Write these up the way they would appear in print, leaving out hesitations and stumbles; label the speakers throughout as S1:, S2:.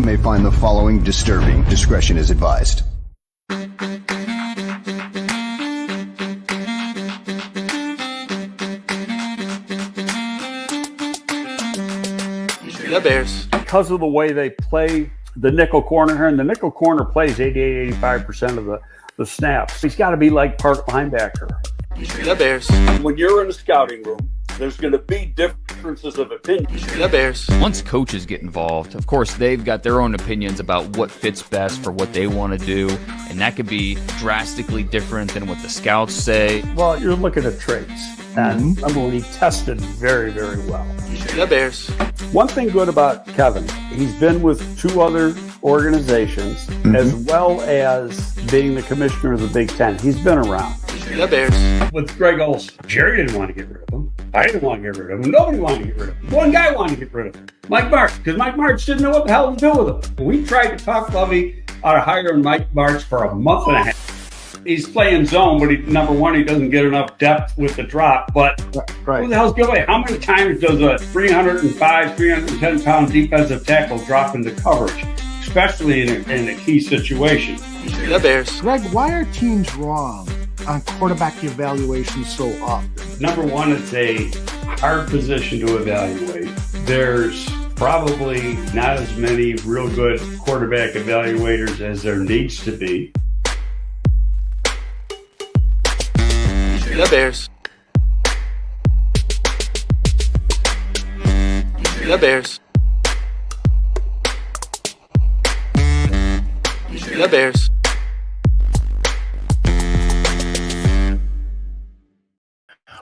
S1: may find the following disturbing. Discretion is advised.
S2: The Bears.
S3: Because of the way they play the nickel corner here, and the nickel corner plays 88, 85% of the snaps. He's got to be like part linebacker.
S2: The Bears.
S3: When you're in the scouting room, there's going to be differences of opinion.
S2: The Bears.
S4: Once coaches get involved, of course, they've got their own opinions about what fits best for what they want to do, and that could be drastically different than what the scouts say.
S3: Well, you're looking at traits, and remember when he tested very, very well.
S2: The Bears.
S3: One thing good about Kevin, he's been with 2 other organizations, as well as being the commissioner of the Big Ten. He's been around.
S2: The Bears.
S3: With Greg Olson, Jerry didn't want to get rid of him. I didn't want to get rid of him. Nobody wanted to get rid of him. One guy wanted to get rid of him, Mike Martz, because Mike Martz didn't know what the hell to do with him. We tried to talk Lovey out of hiring Mike Martz for a month and a half. He's playing zone, but number one, he doesn't get enough depth with the drop. But who the hell's going? How many times does a 305, 310-pound defensive tackle drop into coverage, especially in a key situation?
S2: The Bears.
S5: Greg, why are teams wrong on quarterback evaluation so often?
S3: Number one, it's a hard position to evaluate. There's probably not as many real good quarterback evaluators as there needs to be.
S2: The Bears. The Bears. The Bears.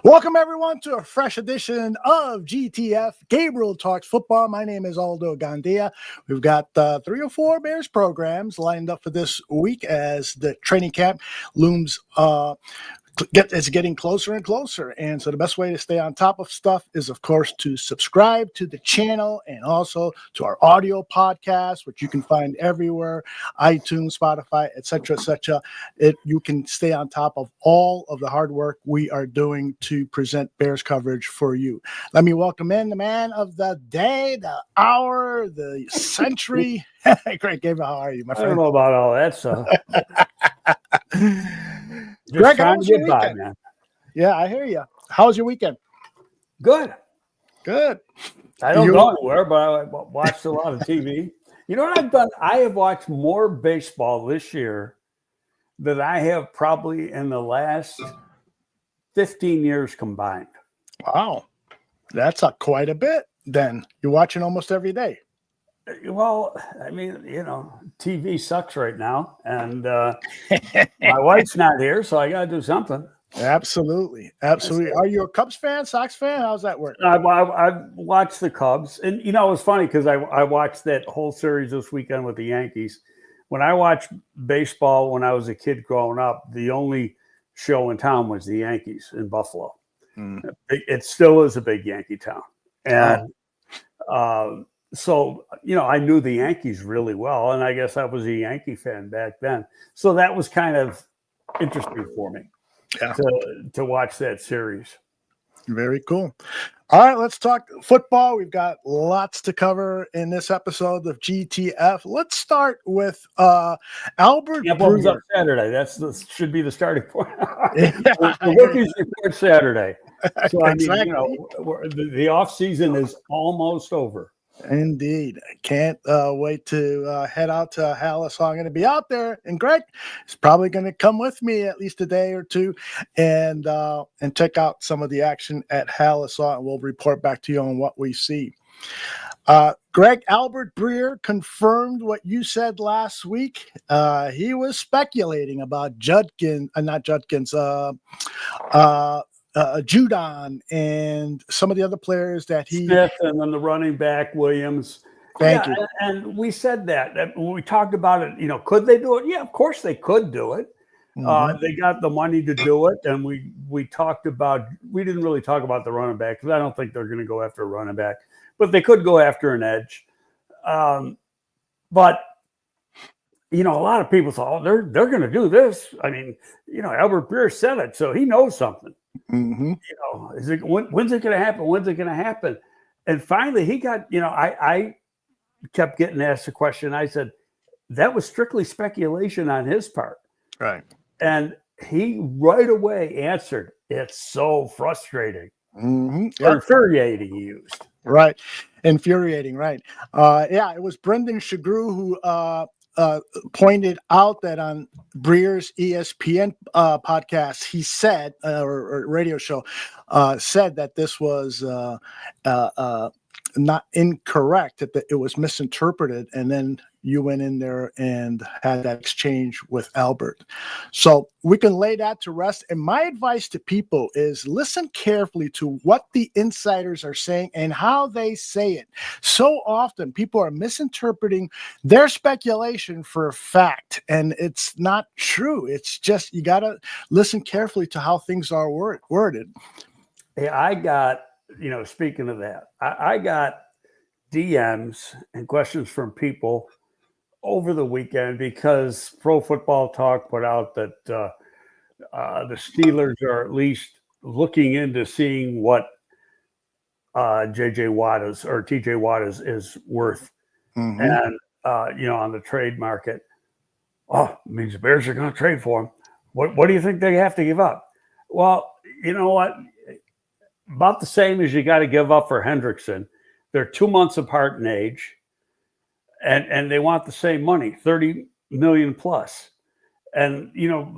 S5: Welcome, everyone, to a fresh edition of GTF. Gabriel Talks Football. My name is Aldo Gandia. We've got 3 or 4 Bears programs lined up for this week as the training camp looms it's getting closer and closer. And so the best way to stay on top of stuff is, of course, to subscribe to the channel and also to our audio podcast, which you can find everywhere, iTunes, Spotify, etc., etc. You can stay on top of all of the hard work we are doing to present Bears coverage for you. Let me welcome in the man of the day, the hour, the century. Great, Gabriel, how are you, my friend?
S3: I don't know about all that stuff.
S5: Greg, how was your weekend? Man. Yeah, I hear you. How was your weekend?
S3: Good. I don't go anywhere, but I watched a lot of TV. You know what I've done? I have watched more baseball this year than I have probably in the last 15 years combined.
S5: Wow. That's quite a bit then. You're watching almost every day.
S3: Well, I mean, TV sucks right now, and my wife's not here, so I got to do something.
S5: Absolutely. Are you a Cubs fan, Sox fan? How's that work?
S3: I watched the Cubs, and it was funny because I watched that whole series this weekend with the Yankees. When I watched baseball when I was a kid growing up, the only show in town was the Yankees in Buffalo. It still is a big Yankee town, and so, I knew the Yankees really well, and I guess I was a Yankee fan back then. So that was kind of interesting for me to watch that series.
S5: Very cool. All right, let's talk football. We've got lots to cover in this episode of GTF. Let's start with Albert Breer.
S3: Up Saturday. Should be the starting point. The rookies report Saturday. So, exactly. The off-season is almost over.
S5: Indeed. I can't wait to head out to Hallis. I'm going to be out there, and Greg is probably going to come with me at least a day or two and check out some of the action at Hallis, and we'll report back to you on what we see. Greg, Albert Breer confirmed what you said last week. He was speculating about Judkins, Judon and some of the other players that he
S3: Smith, and then the running back Williams.
S5: Thank you.
S3: And we said that when we talked about it, could they do it? Yeah, of course they could do it. They got the money to do it, and we talked about. We didn't really talk about the running back because I don't think they're going to go after a running back, but they could go after an edge. But a lot of people thought they're going to do this. I mean, Albert Breer said it, so he knows something. When's it going to happen? When's it going to happen? And finally, he got. I kept getting asked the question. I said, that was strictly speculation on his part.
S5: Right.
S3: And he right away answered, it's so frustrating.
S5: Mm-hmm.
S3: Or infuriating, he used.
S5: Right. Infuriating, right. Yeah, it was Brendan Shagru who pointed out that on Breer's ESPN podcast, he said, or radio show, said that this was not incorrect, that it was misinterpreted, and then you went in there and had that exchange with Albert. So we can lay that to rest. And my advice to people is listen carefully to what the insiders are saying and how they say it. So often people are misinterpreting their speculation for a fact, and it's not true. It's just you got to listen carefully to how things are worded.
S3: Hey, I got, speaking of that, I got DMs and questions from people over the weekend because Pro Football Talk put out that the Steelers are at least looking into seeing what TJ Watt is worth.
S5: Mm-hmm.
S3: And, on the trade market. Oh, it means the Bears are going to trade for him. What do you think they have to give up? Well, you know what? About the same as you got to give up for Hendrickson. They're 2 months apart in age. And they want the same money, $30 million plus. And,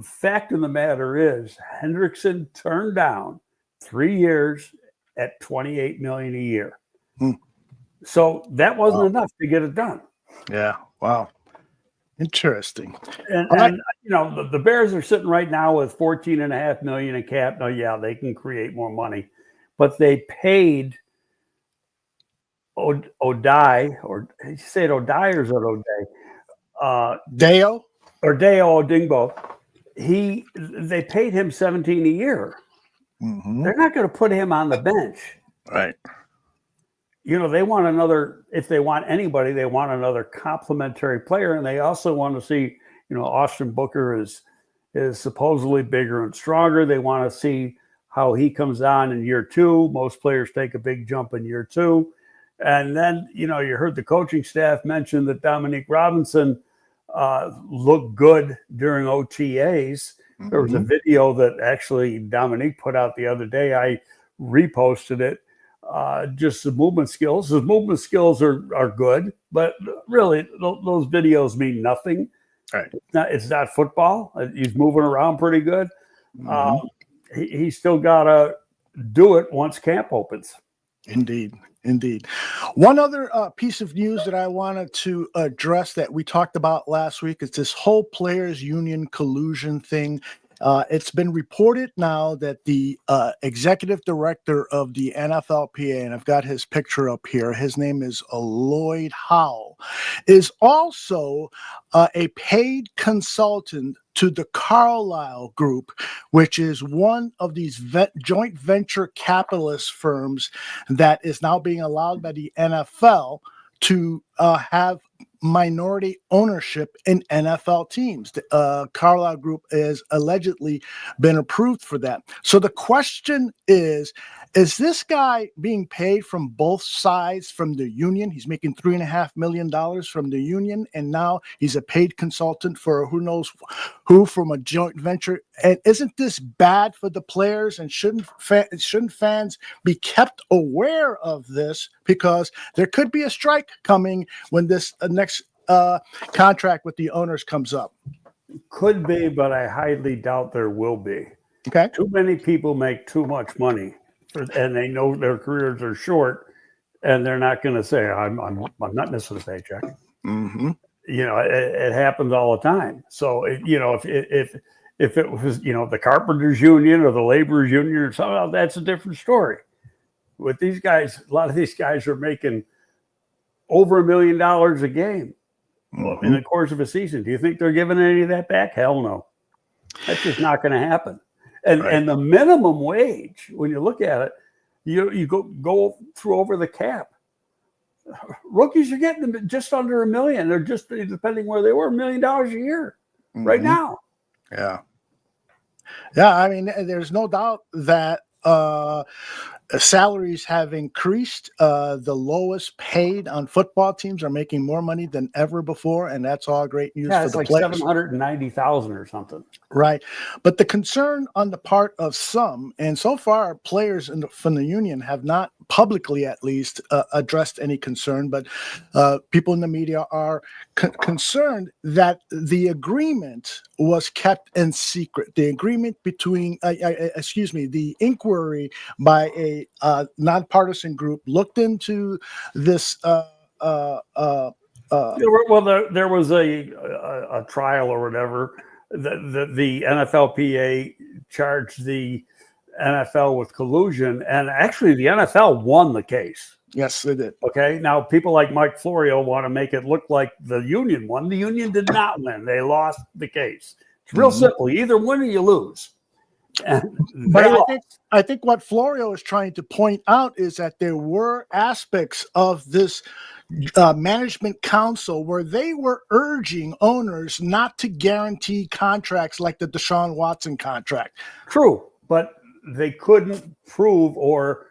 S3: fact of the matter is Hendrickson turned down 3 years at $28 million a year. So that wasn't enough to get it done.
S5: Yeah. Wow. Interesting.
S3: And the Bears are sitting right now with $14.5 million in cap. Now, yeah, they can create more money, but they paid O'Day, or you say it O'Day or is it O'Day?
S5: Deo?
S3: Or Deo Odingbo. They paid him $17 a year.
S5: Mm-hmm.
S3: They're not going to put him on the bench.
S5: Right.
S3: They want another, if they want anybody, they want another complementary player. And they also want to see, Austin Booker is supposedly bigger and stronger. They want to see how he comes on in year two. Most players take a big jump in year two. And then, you heard the coaching staff mention that Dominique Robinson looked good during OTAs. Mm-hmm. There was a video that actually Dominique put out the other day. I reposted it. Just the movement skills. His movement skills are good, but really those videos mean nothing.
S5: Right.
S3: It's not football. He's moving around pretty good.
S5: Mm-hmm.
S3: He still got to do it once camp opens.
S5: Indeed. One other piece of news that I wanted to address that we talked about last week is this whole players union collusion thing. It's been reported now that the executive director of the NFLPA, and I've got his picture up here, his name is Lloyd Howell, is also a paid consultant to the Carlyle Group, which is one of these joint venture capitalist firms that is now being allowed by the NFL to have minority ownership in NFL teams. The Carlyle Group has allegedly been approved for that. So the question is this guy being paid from both sides from the union? He's making $3.5 million from the union, and now he's a paid consultant for who knows who from a joint venture. And isn't this bad for the players? And shouldn't fans be kept aware of this? Because there could be a strike coming when this next contract with the owners comes up.
S3: Could be, but I highly doubt there will be.
S5: Okay.
S3: Too many people make too much money, and they know their careers are short, and they're not going to say, "I'm not missing a paycheck."
S5: Mm-hmm.
S3: It happens all the time. So if it was the carpenters union or the laborers union or something, that's a different story. With these guys, a lot of these guys are making over $1 million a game.
S5: Mm-hmm.
S3: In the course of a season. Do you think they're giving any of that back? Hell no. That's just not going to happen. And the minimum wage, when you look at it, you go through over the cap. Rookies are getting them just under $1 million. They're just, depending where they were, $1 million a year right now.
S5: Yeah. I mean, there's no doubt that salaries have increased. The lowest paid on football teams are making more money than ever before, and that's all great news for
S3: it's
S5: the
S3: like
S5: players.
S3: 790,000 or something.
S5: Right. But the concern on the part of some, and so far players from the union have not publicly at least addressed any concern, but people in the media are concerned that the agreement was kept in secret. The agreement between, the inquiry by a nonpartisan group looked into this
S3: There was a trial or whatever. The NFLPA charged the NFL with collusion, and actually the NFL won the case.
S5: Yes, they did.
S3: Okay, now people like Mike Florio want to make it look like the union won. The union did not win. They lost the case. It's real simple. You either win or you lose.
S5: But I think what Florio is trying to point out is that there were aspects of this management council where they were urging owners not to guarantee contracts like the Deshaun Watson contract.
S3: True, but they couldn't prove, or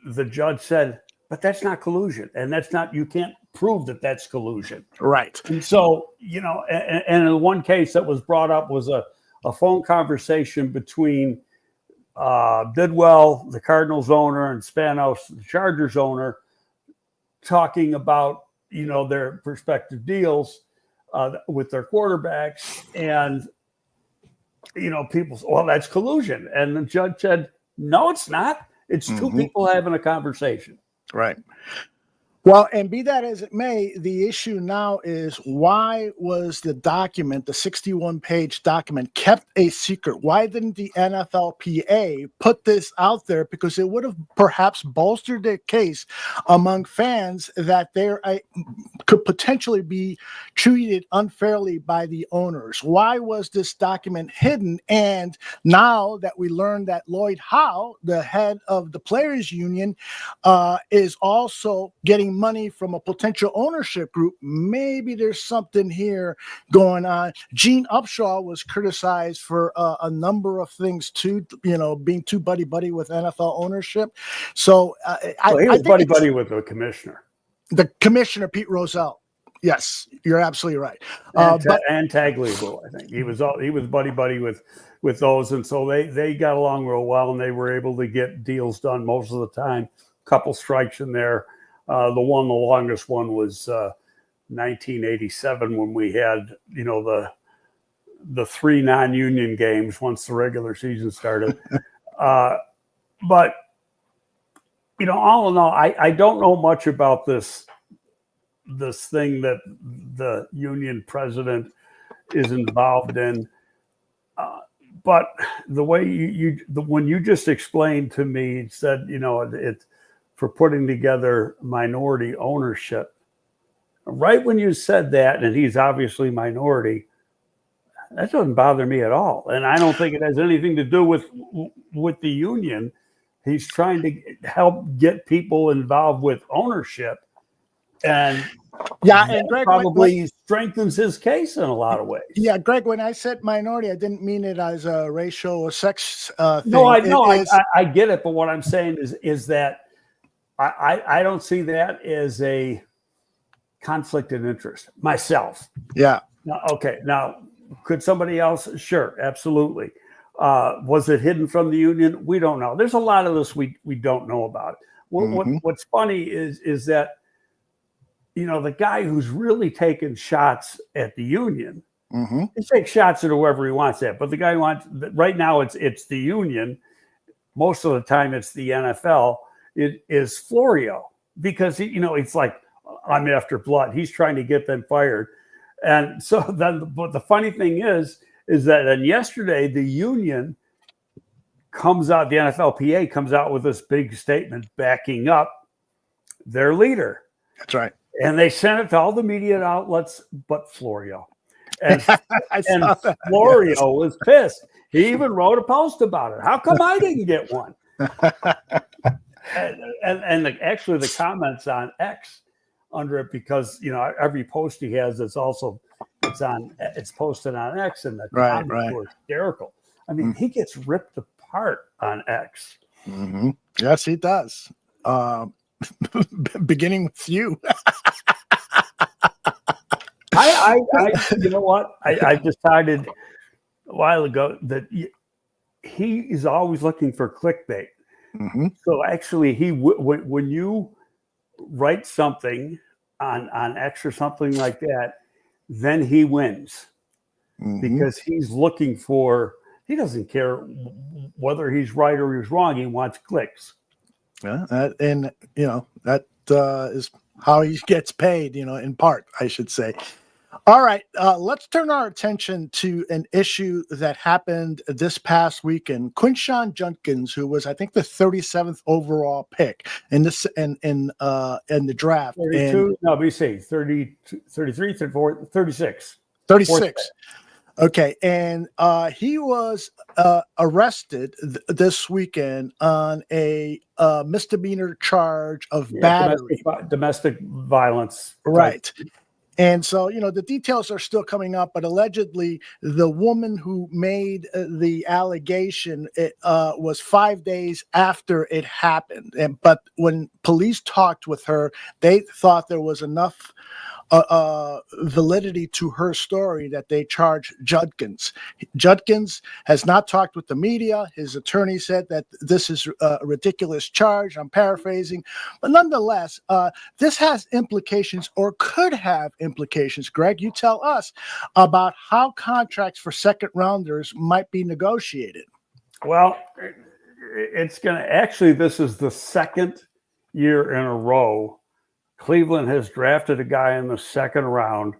S3: the judge said, but that's not collusion, and that's not, you can't prove that that's collusion.
S5: Right.
S3: And so, and in one case that was brought up was a phone conversation between Bidwell, the Cardinals owner, and Spanos, the Chargers owner, talking about, their prospective deals with their quarterbacks. And, people say, well, that's collusion. And the judge said, no, it's not. It's two people having a conversation.
S5: Right. Well, and be that as it may, the issue now is, why was the document, the 61-page document, kept a secret? Why didn't the NFLPA put this out there? Because it would have perhaps bolstered their case among fans that they could potentially be treated unfairly by the owners. Why was this document hidden? And now that we learned that Lloyd Howe, the head of the players union, is also getting money from a potential ownership group, maybe there's something here going on. Gene Upshaw was criticized for a number of things too, being too buddy-buddy with NFL ownership. So
S3: he was buddy-buddy with the commissioner.
S5: The commissioner, Pete Rozelle. Yes, you're absolutely right.
S3: And Tagliabue, I think he was buddy-buddy with those, and so they got along real well, and they were able to get deals done most of the time. Couple strikes in there. The longest one was 1987, when we had, the three non-union games once the regular season started. But, all in all, I don't know much about this thing that the union president is involved in. But the way when you just explained to me, said, it's for putting together minority ownership. Right when you said that, and he's obviously minority, that doesn't bother me at all. And I don't think it has anything to do with the union. He's trying to help get people involved with ownership. And and Greg, probably strengthens his case in a lot of ways. Yeah,
S5: Greg, when I said minority, I didn't mean it as a racial or sex thing.
S3: No, I get it. But what I'm saying is that I don't see that as a conflict of interest myself.
S5: Yeah.
S3: Now, could somebody else? Sure, absolutely. Was it hidden from the union? We don't know. There's a lot of this we don't know about. What's funny is that, the guy who's really taking shots at the union, he takes shots at whoever he wants at, but the guy right now it's the union. Most of the time it's the NFL. It is Florio, because it's like, I'm after blood. He's trying to get them fired. And so but the funny thing is that then yesterday the union comes out, the NFLPA comes out with this big statement backing up their leader.
S5: That's right.
S3: And they sent it to all the media outlets but Florio. And Florio was pissed. He even wrote a post about it. How come I didn't get one? And actually the comments on X under it, because every post he has it's posted on X, and the comments were hysterical. I mean, he gets ripped apart on X.
S5: Mm-hmm. Yes, he does. Beginning with you.
S3: I you know what? I decided a while ago that he is always looking for clickbait.
S5: Mm-hmm.
S3: So actually, when you write something on X or something like that, then he wins
S5: Mm-hmm.
S3: because he's looking for. He doesn't care whether he's right or he's wrong. He wants clicks.
S5: Yeah, that is how he gets paid. In part, I should say. All right, let's turn our attention to an issue that happened this past weekend. Quinshon Judkins, who was, I think, the 37th overall pick in the draft,
S3: 32, no, we say 30, 33, 34, 36.
S5: 36. Okay, and he was arrested this weekend on a misdemeanor charge of battery.
S3: Domestic violence.
S5: Right. And so, the details are still coming up, but allegedly the woman who made the allegation was 5 days after it happened. But when police talked with her, they thought there was enough validity to her story that they charged Judkins. Judkins has not talked with the media. His attorney said that this is a ridiculous charge. I'm paraphrasing. But nonetheless, this has implications or could have implications. Greg, you tell us about how contracts for second rounders might be negotiated.
S3: Well, it's going to actually, this is the second year in a row Cleveland has drafted a guy in the second round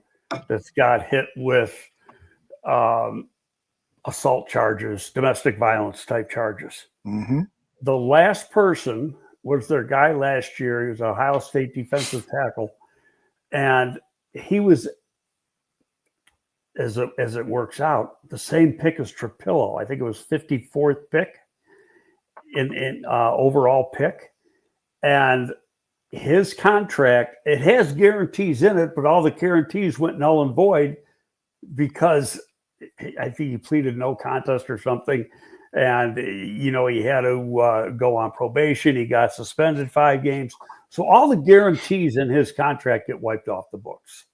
S3: that's got hit with assault charges, domestic violence type charges.
S5: Mm-hmm.
S3: The last person was their guy last year. He was an Ohio State defensive tackle. And he was, as it works out, the same pick as Trapillo. I think it was 54th pick in overall pick. And his contract, it has guarantees in it, but all the guarantees went null and void because I think he pleaded no contest or something. And, he had to go on probation. He got suspended 5 games. So all the guarantees in his contract get wiped off the books.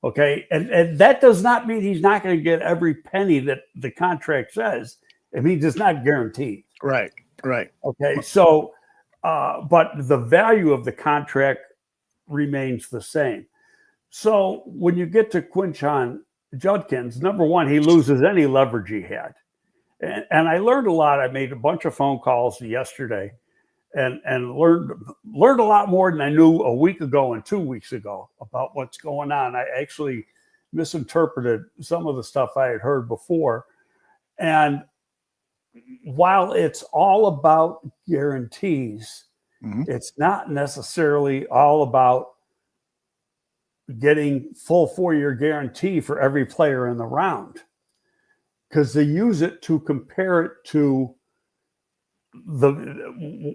S3: Okay. And that does not mean he's not going to get every penny that the contract says. It means it's not guaranteed.
S5: Right.
S3: Okay. So, but the value of the contract remains the same. So when you get to Quinshon Judkins, number one, he loses any leverage he had. And I learned a lot. I made a bunch of phone calls yesterday and learned a lot more than I knew a week ago and 2 weeks ago about what's going on. I actually misinterpreted some of the stuff I had heard before. And while it's all about guarantees, it's not necessarily all about getting full 4-year guarantee for every player in the round, because they use it to compare it to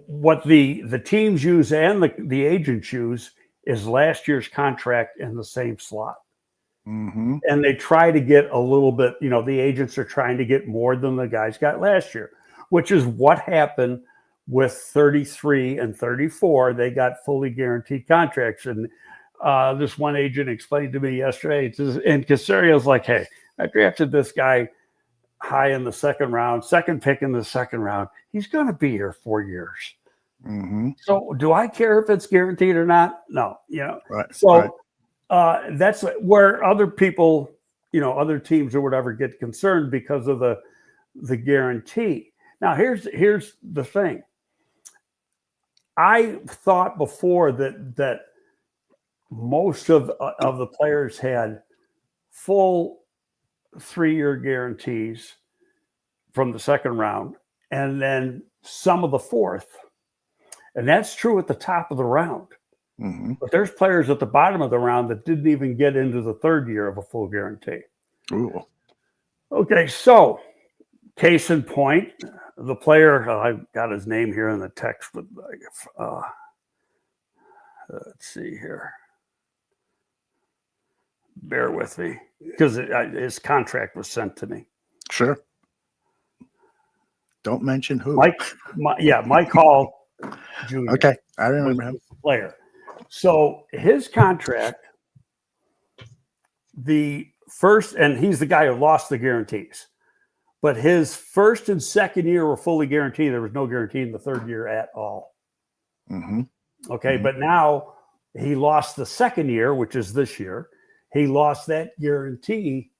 S3: what the teams use and the agents use is last year's contract in the same slot. And they try to get a little bit, the agents are trying to get more than the guys got last year, which is what happened with 33 and 34. They got fully guaranteed contracts. And this one agent explained to me yesterday, and Casario's like, hey, I drafted this guy high in the second round, second pick in the second round. He's going to be here 4 years. So do I care if it's guaranteed or not? No,
S5: Right.
S3: So that's where other people, other teams or whatever get concerned because of the guarantee. Now, here's the thing. I thought before that most of the players had full 3-year guarantees from the second round, and then some of the fourth. And that's true at the top of the round. But there's players at the bottom of the round that didn't even get into the third year of a full guarantee.
S5: Ooh.
S3: Okay, so case in point, the player, I got his name here in the text, but let's see here. Bear with me, because his contract was sent to me.
S5: Sure. Don't mention who.
S3: Mike Hall Jr.
S5: Okay, I
S3: was
S5: remember him.
S3: the player. So his contract, the first, and he's the guy who lost the guarantees, but his first and second year were fully guaranteed. There was no guarantee in the third year at all.
S5: Mm-hmm.
S3: Okay, but now he lost the second year, which is this year. He lost that guarantee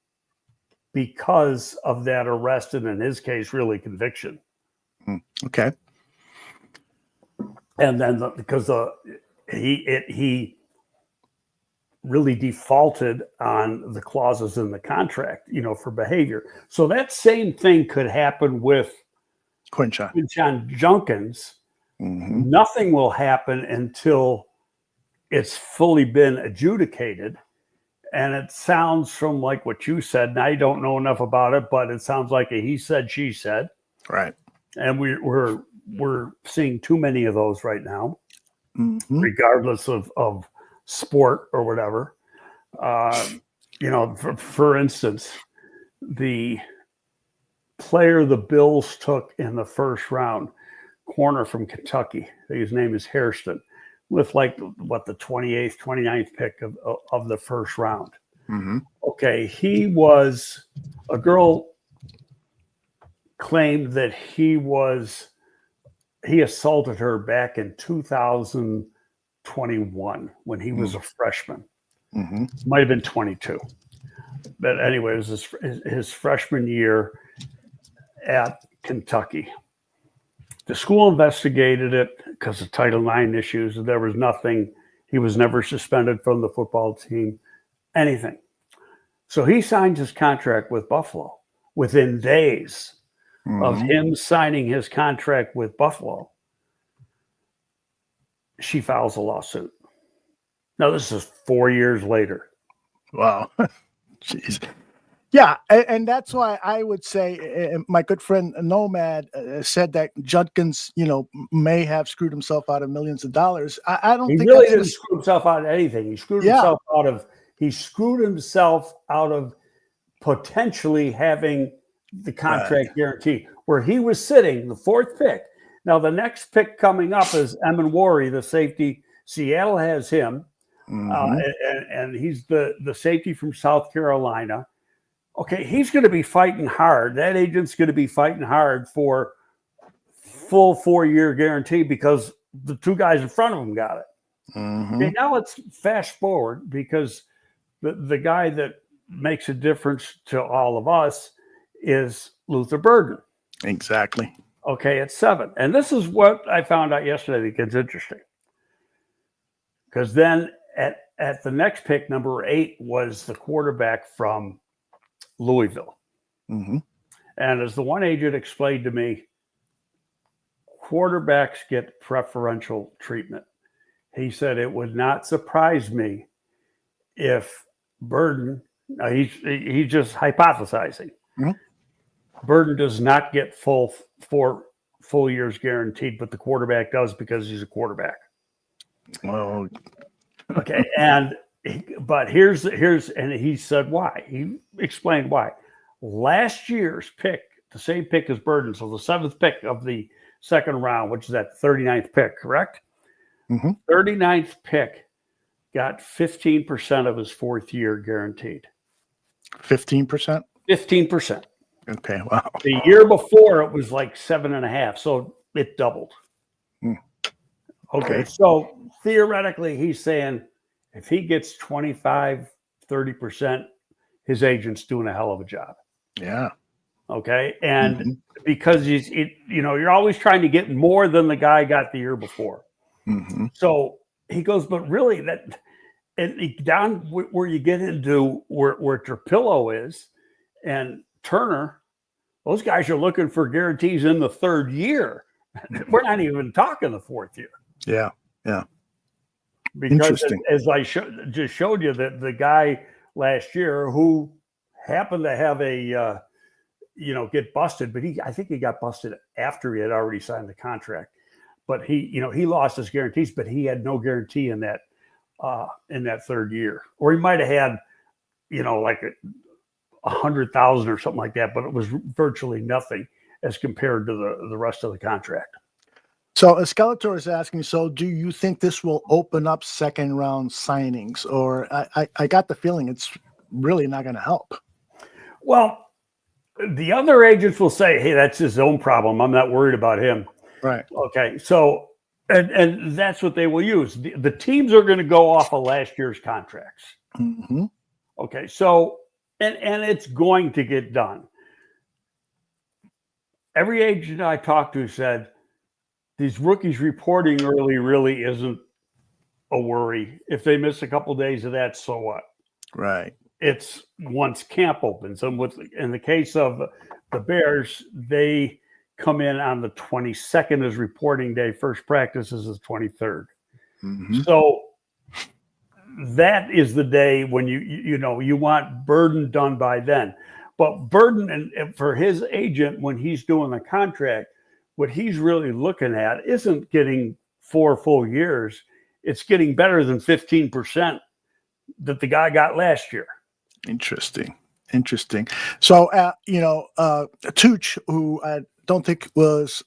S3: because of that arrest, and in his case, really conviction.
S5: Okay.
S3: And then because he really defaulted on the clauses in the contract, for behavior. So that same thing could happen with
S5: Quinshon.
S3: Judkins.
S5: Mm-hmm.
S3: Nothing will happen until it's fully been adjudicated. And it sounds from like what you said, and I don't know enough about it, but it sounds like a he said, she said.
S5: Right.
S3: And we're seeing too many of those right now, regardless of sport or whatever. For instance, the player the Bills took in the first round, corner from Kentucky, his name is Hairston, with the 28th, 29th pick of the first round.
S5: Mm-hmm.
S3: Okay, a girl claimed that he assaulted her back in 2021 when he was a freshman.
S5: Mm-hmm.
S3: Might have been 22. But anyway, it was his freshman year at Kentucky. The school investigated it because of Title IX issues. There was nothing. He was never suspended from the football team, anything. So he signed his contract with Buffalo. Within days of him signing his contract with Buffalo, she files a lawsuit. Now, this is 4 years later.
S5: Wow. Jeez. Yeah, and that's why I would say my good friend Nomad said that Judkins, may have screwed himself out of millions of dollars. I don't think
S3: he really didn't screw himself out of anything. He screwed himself out of potentially having the contract guarantee, where he was sitting the fourth pick. Now, the next pick coming up is Emin Wari, the safety. Seattle has him, and he's the safety from South Carolina. Okay, he's going to be fighting hard. That agent's going to be fighting hard for full 4-year guarantee because the two guys in front of him got it. Okay, now let's fast forward, because the guy that makes a difference to all of us is Luther Burden.
S5: Exactly.
S3: Okay, at 7. And this is what I found out yesterday that gets interesting. Because then at the next pick, number 8, was the quarterback from Louisville.
S5: Mm-hmm.
S3: And as the one agent explained to me, quarterbacks get preferential treatment. He said it would not surprise me if Burden, he's just hypothesizing, Burden does not get full years guaranteed, but the quarterback does because he's a quarterback.
S5: Well,
S3: okay, but here's and he said why. He explained why. Last year's pick, the same pick as Burden, so the 7th pick of the second round, which is that 39th pick, correct? 39th pick got 15% of his 4th year guaranteed.
S5: 15%?
S3: 15%.
S5: Okay, wow.
S3: The year before it was like 7.5%, so it doubled. Okay, so theoretically, he's saying if he gets 25, 30%, his agent's doing a hell of a job.
S5: Yeah.
S3: Okay, and because you're always trying to get more than the guy got the year before. So he goes, but really down where you get into where Trapillo is and Turner, those guys are looking for guarantees in the 3rd year. We're not even talking the 4th year.
S5: Yeah. Yeah.
S3: Because as I just showed you, that the guy last year who happened to have a get busted, but I think he got busted after he had already signed the contract. But he lost his guarantees, but he had no guarantee in that 3rd year, or he might have had, like $100,000 or something like that, but it was virtually nothing. as compared to the rest of the contract.
S5: So Skeletor is asking, so do you think this will open up second round signings? Or I got the feeling it's really not going to help.
S3: Well, the other agents will say, hey, that's his own problem. I'm not worried about him.
S5: Right.
S3: Okay. So, and that's what they will use. The teams are going to go off of last year's contracts.
S5: Mm-hmm.
S3: Okay. So, and it's going to get done. Every agent I talked to said, these rookies reporting early really isn't a worry. If they miss a couple days of that, so what?
S5: Right.
S3: It's once camp opens. And in the case of the Bears, they come in on the 22nd as reporting day. First practice is the 23rd.
S5: Mm-hmm.
S3: So that is the day when you want Burden done by then. But Burden, and for his agent, when he's doing the contract, what he's really looking at isn't getting 4 full years. It's getting better than 15% that the guy got last year.
S5: Interesting. So, Tooch, who I don't think was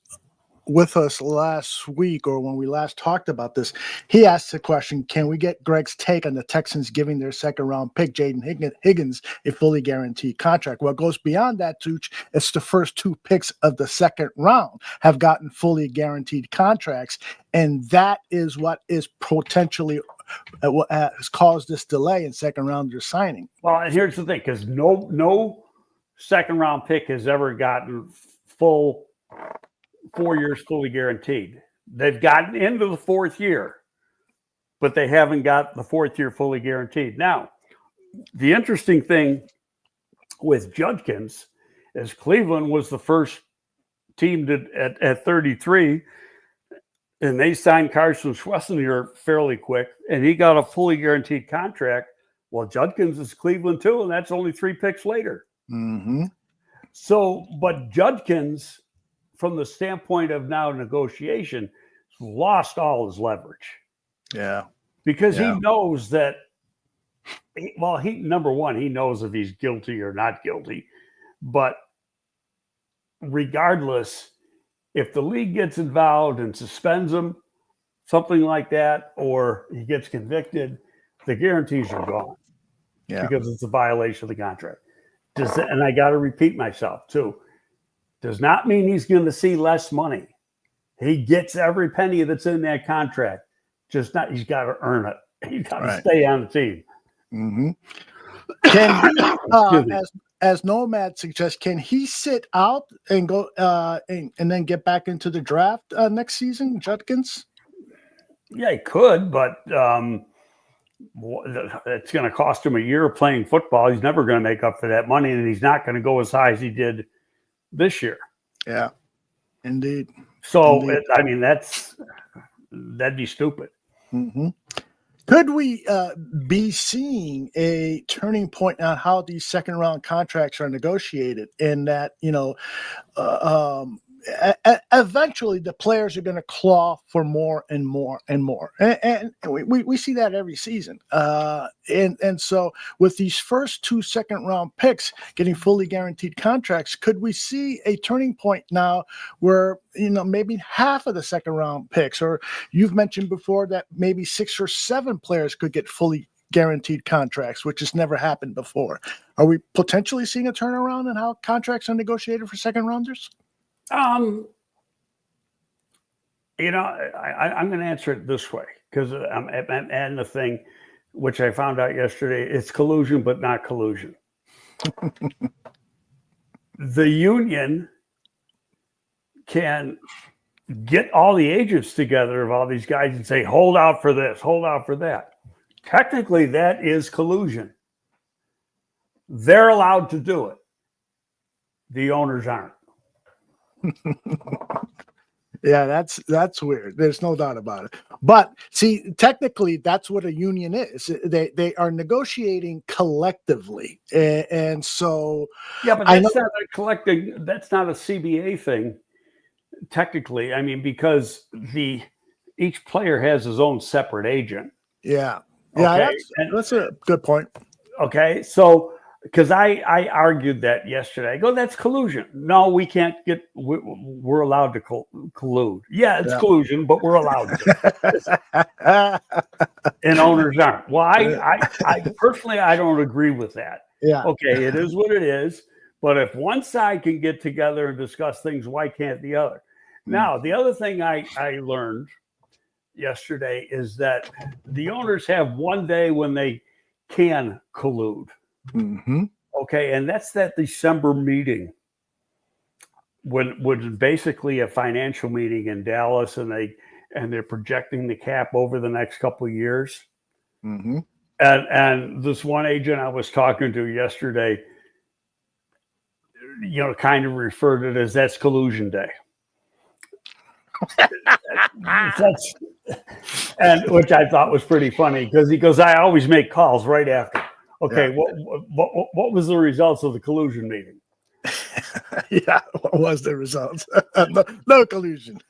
S5: with us last week or when we last talked about this, he asked the question, can we get Greg's take on the Texans giving their second round pick, Jaden Higgins, a fully guaranteed contract? Well, it goes beyond that, Tooch. It's the first 2 picks of the second round have gotten fully guaranteed contracts. And that is what is potentially what has caused this delay in second rounder signing.
S3: Well, and here's the thing, because no second round pick has ever gotten full 4 years fully guaranteed. They've gotten into the 4th year, but they haven't got the 4th year fully guaranteed. Now, the interesting thing with Judkins is Cleveland was the first team at 33, and they signed Carson Schwarzenegger fairly quick, and he got a fully guaranteed contract. Well, Judkins is Cleveland too, and that's only 3 picks later.
S5: Mm-hmm.
S3: So, but Judkins, from the standpoint of now negotiation, lost all his leverage.
S5: Yeah.
S3: Because he knows that, number one, he knows if he's guilty or not guilty. But regardless, if the league gets involved and suspends him, something like that, or he gets convicted, the guarantees are gone.
S5: Yeah.
S3: Because it's a violation of the contract. And I got to repeat myself too. Does not mean he's going to see less money. He gets every penny that's in that contract. Just not, he's got to earn it. He's got to stay on the team.
S5: Mm-hmm. Can as Nomad suggests, can he sit out and go and then get back into the draft next season, Judkins?
S3: Yeah, he could, but it's going to cost him a year of playing football. He's never going to make up for that money, and he's not going to go as high as he did this year.
S5: Yeah, indeed.
S3: So,
S5: indeed.
S3: That'd be stupid.
S5: Mm-hmm. Could we be seeing a turning point on how these second round contracts are negotiated, in that, eventually the players are going to claw for more and more and more. And we see that every season. And so with these first 2 second round picks getting fully guaranteed contracts, could we see a turning point now where, maybe half of the second round picks, or you've mentioned before that maybe 6 or 7 players could get fully guaranteed contracts, which has never happened before? Are we potentially seeing a turnaround in how contracts are negotiated for second rounders?
S3: I'm going to answer it this way, because I'm adding a thing which I found out yesterday. It's collusion, but not collusion. The union can get all the agents together of all these guys and say, hold out for this, hold out for that. Technically, that is collusion. They're allowed to do it. The owners aren't.
S5: Yeah, that's weird. There's no doubt about it. But see, technically, that's what a union is. They are negotiating collectively, and so
S3: yeah, but that's not a collecting. That's not a CBA thing. Technically, I mean, because each player has his own separate agent.
S5: Yeah,
S3: Okay?
S5: that's a good point.
S3: Okay, so because I argued that yesterday. I go, that's collusion. No, we can't we're allowed to collude. Yeah, it's collusion, but we're allowed to. And owners aren't. Well, I personally, I don't agree with that.
S5: Yeah.
S3: Okay, it is what it is. But if one side can get together and discuss things, why can't the other? Now, the other thing I learned yesterday is that the owners have one day when they can collude.
S5: Mm-hmm.
S3: Okay, and that's that December meeting when basically a financial meeting in Dallas, and they're projecting the cap over the next couple of years.
S5: Mm-hmm.
S3: And this one agent I was talking to yesterday, kind of referred to it as that's collusion day. And which I thought was pretty funny because he goes, I always make calls right after. Okay, what was the results of the collusion meeting?
S5: Yeah, what was the results? No collusion.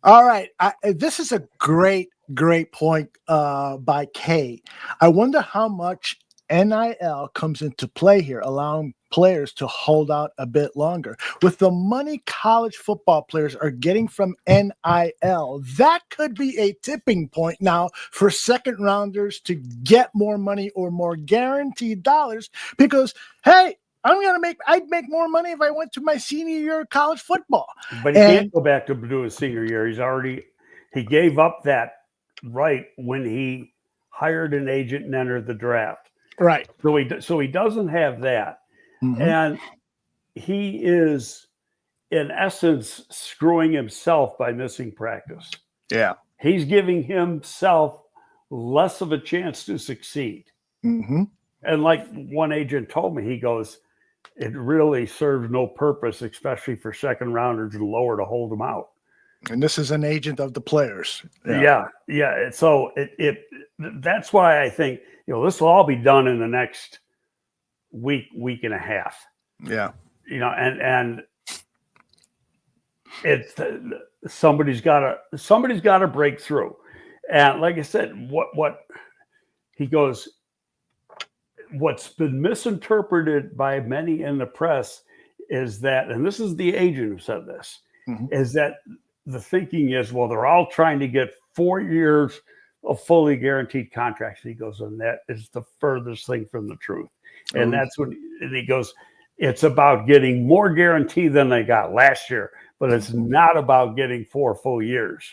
S5: All right, this is a great point by Kay. I wonder how much NIL comes into play here, allowing players to hold out a bit longer. With the money college football players are getting from NIL, that could be a tipping point now for second rounders to get more money or more guaranteed dollars because, hey, I'd make more money if I went to my senior year of college football.
S3: But he can't go back to do his senior year. He gave up that right when he hired an agent and entered the draft.
S5: Right.
S3: So he doesn't have that.
S5: Mm-hmm.
S3: And he is, in essence, screwing himself by missing practice.
S5: Yeah.
S3: He's giving himself less of a chance to succeed.
S5: Mm-hmm.
S3: And like one agent told me, he goes, it really serves no purpose, especially for second rounders and lower to hold them out.
S5: And this is an agent of the players.
S3: Yeah. So that's why I think, this will all be done in the next week and a half.
S5: Yeah.
S3: And it's somebody's got to break through. And like I said, what he goes, what's been misinterpreted by many in the press is that, and this is the agent who said this, is that the thinking is, well, they're all trying to get 4 years of fully guaranteed contracts. He goes, and that is the furthest thing from the truth. And that's when he goes, it's about getting more guarantee than they got last year, but it's not about getting 4 full years.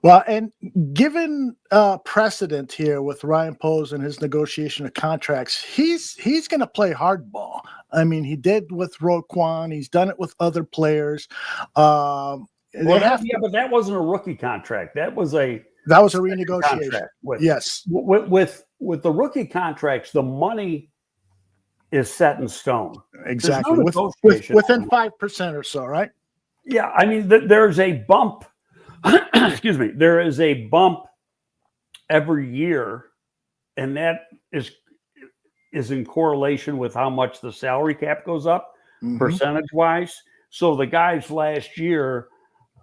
S5: Well, and given precedent here with Ryan Poles and his negotiation of contracts, he's going to play hardball. I mean, he did with Roquan. He's done it with other players.
S3: But that wasn't a rookie contract. That was a
S5: renegotiation.
S3: With the rookie contracts, the money is set in stone.
S5: Exactly.
S3: No
S5: within 5% or so, right?
S3: Yeah. I mean, there's a bump. Excuse me. There is a bump every year, and that is in correlation with how much the salary cap goes up percentage-wise. So the guys last year,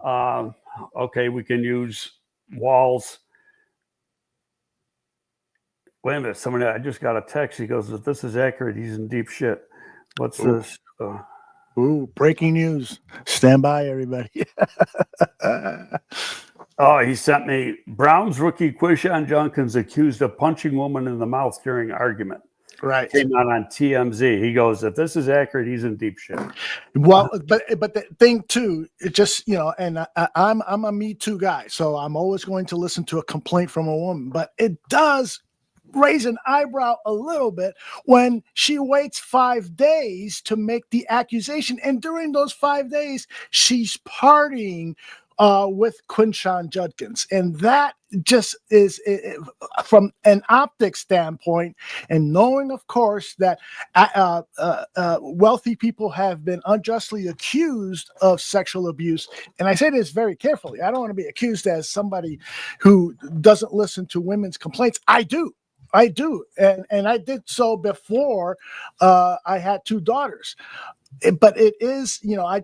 S3: we can use Walls. Wait a minute, I just got a text. He goes, if this is accurate, he's in deep shit. What's this?
S5: Ooh, breaking news. Stand by, everybody.
S3: He sent me Browns rookie Quinshon Judkins accused of punching woman in the mouth during argument.
S5: Right.
S3: Came out on TMZ. He goes, if this is accurate, he's in deep shit.
S5: Well, but the thing too, it just, and I'm a Me Too guy, so I'm always going to listen to a complaint from a woman, but it does raise an eyebrow a little bit when she waits 5 days to make the accusation. And during those 5 days, she's partying with Quinshon Judkins. And that just is, from an optics standpoint, and knowing, of course, that wealthy people have been unjustly accused of sexual abuse. And I say this very carefully. I don't want to be accused as somebody who doesn't listen to women's complaints. I do. And I did so before I had 2 daughters. But it is,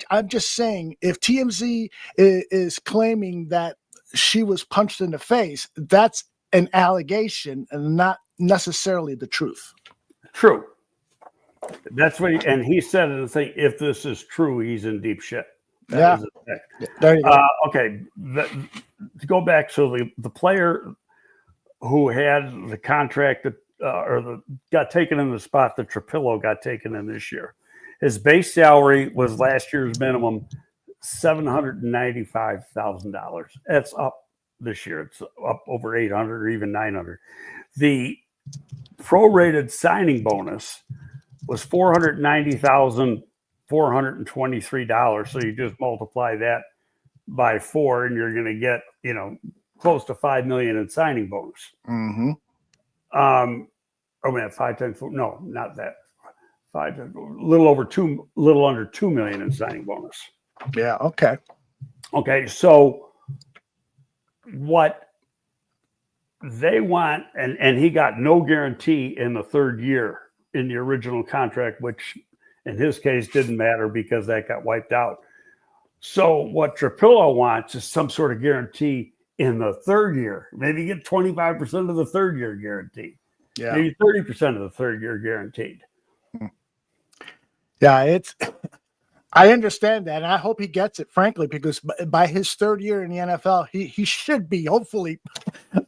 S5: I'm just saying, if TMZ is claiming that she was punched in the face, that's an allegation and not, necessarily the truth.
S3: True. That's what he said in the thing. If this is true, he's in deep shit. That was the thing.
S5: There you go.
S3: Okay. To go back, so the player who had the contract that got taken in the spot that Trapillo got taken in this year, his base salary was last year's minimum $795,000. That's up this year. It's up over 800 or even 900. The prorated signing bonus was $490,423. So you just multiply that by 4, and you're going to get, close to $5 million in signing bonus.
S5: Mm-hmm.
S3: Oh man, 5 times 4. No, not that. 5 times, little under $2 million in signing bonus.
S5: Yeah. Okay.
S3: Okay. So what they want, and he got no guarantee in the third year in the original contract, which in his case didn't matter because that got wiped out. So what Trapillo wants is some sort of guarantee in the third year. Maybe get 25% of the third year guaranteed.
S5: Yeah.
S3: Maybe 30% of the third year guaranteed.
S5: Yeah, I understand that, and I hope he gets it, frankly, because by his third year in the NFL, he should be hopefully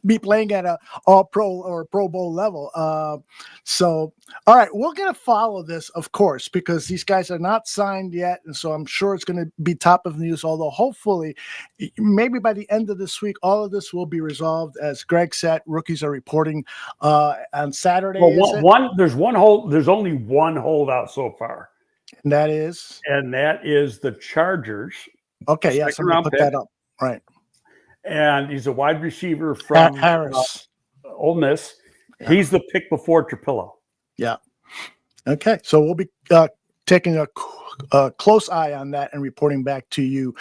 S5: be playing at a All-Pro or Pro Bowl level. So, all right, we're going to follow this, of course, because these guys are not signed yet, and so I'm sure it's going to be top of the news. Although hopefully, maybe by the end of this week, all of this will be resolved. As Greg said, rookies are reporting on Saturday.
S3: Well, there's only one holdout so far.
S5: And that is
S3: the Chargers.
S5: Okay, yes, I'm going to put that up. Right.
S3: And he's a wide receiver from
S5: Harris.
S3: Ole Miss.
S5: Yeah.
S3: He's the pick before Trapillo.
S5: Yeah. Okay, so we'll be taking a close eye on that and reporting back to you.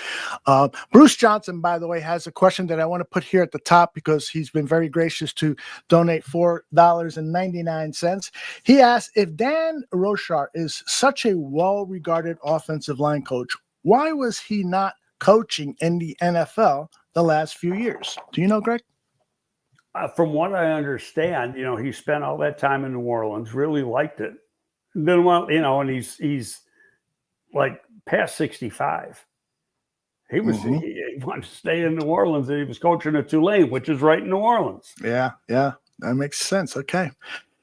S5: Bruce Johnson, by the way, has a question that I want to put here at the top because he's been very gracious to donate $4.99. He asks, if Dan Rochar is such a well-regarded offensive line coach, why was he not coaching in the NFL the last few years? Do you know, Greg?
S3: From what I understand, he spent all that time in New Orleans, really liked it. Then, and he's like past 65. He wanted to stay in New Orleans, and he was coaching at Tulane, which is right in New Orleans.
S5: Yeah, that makes sense. Okay,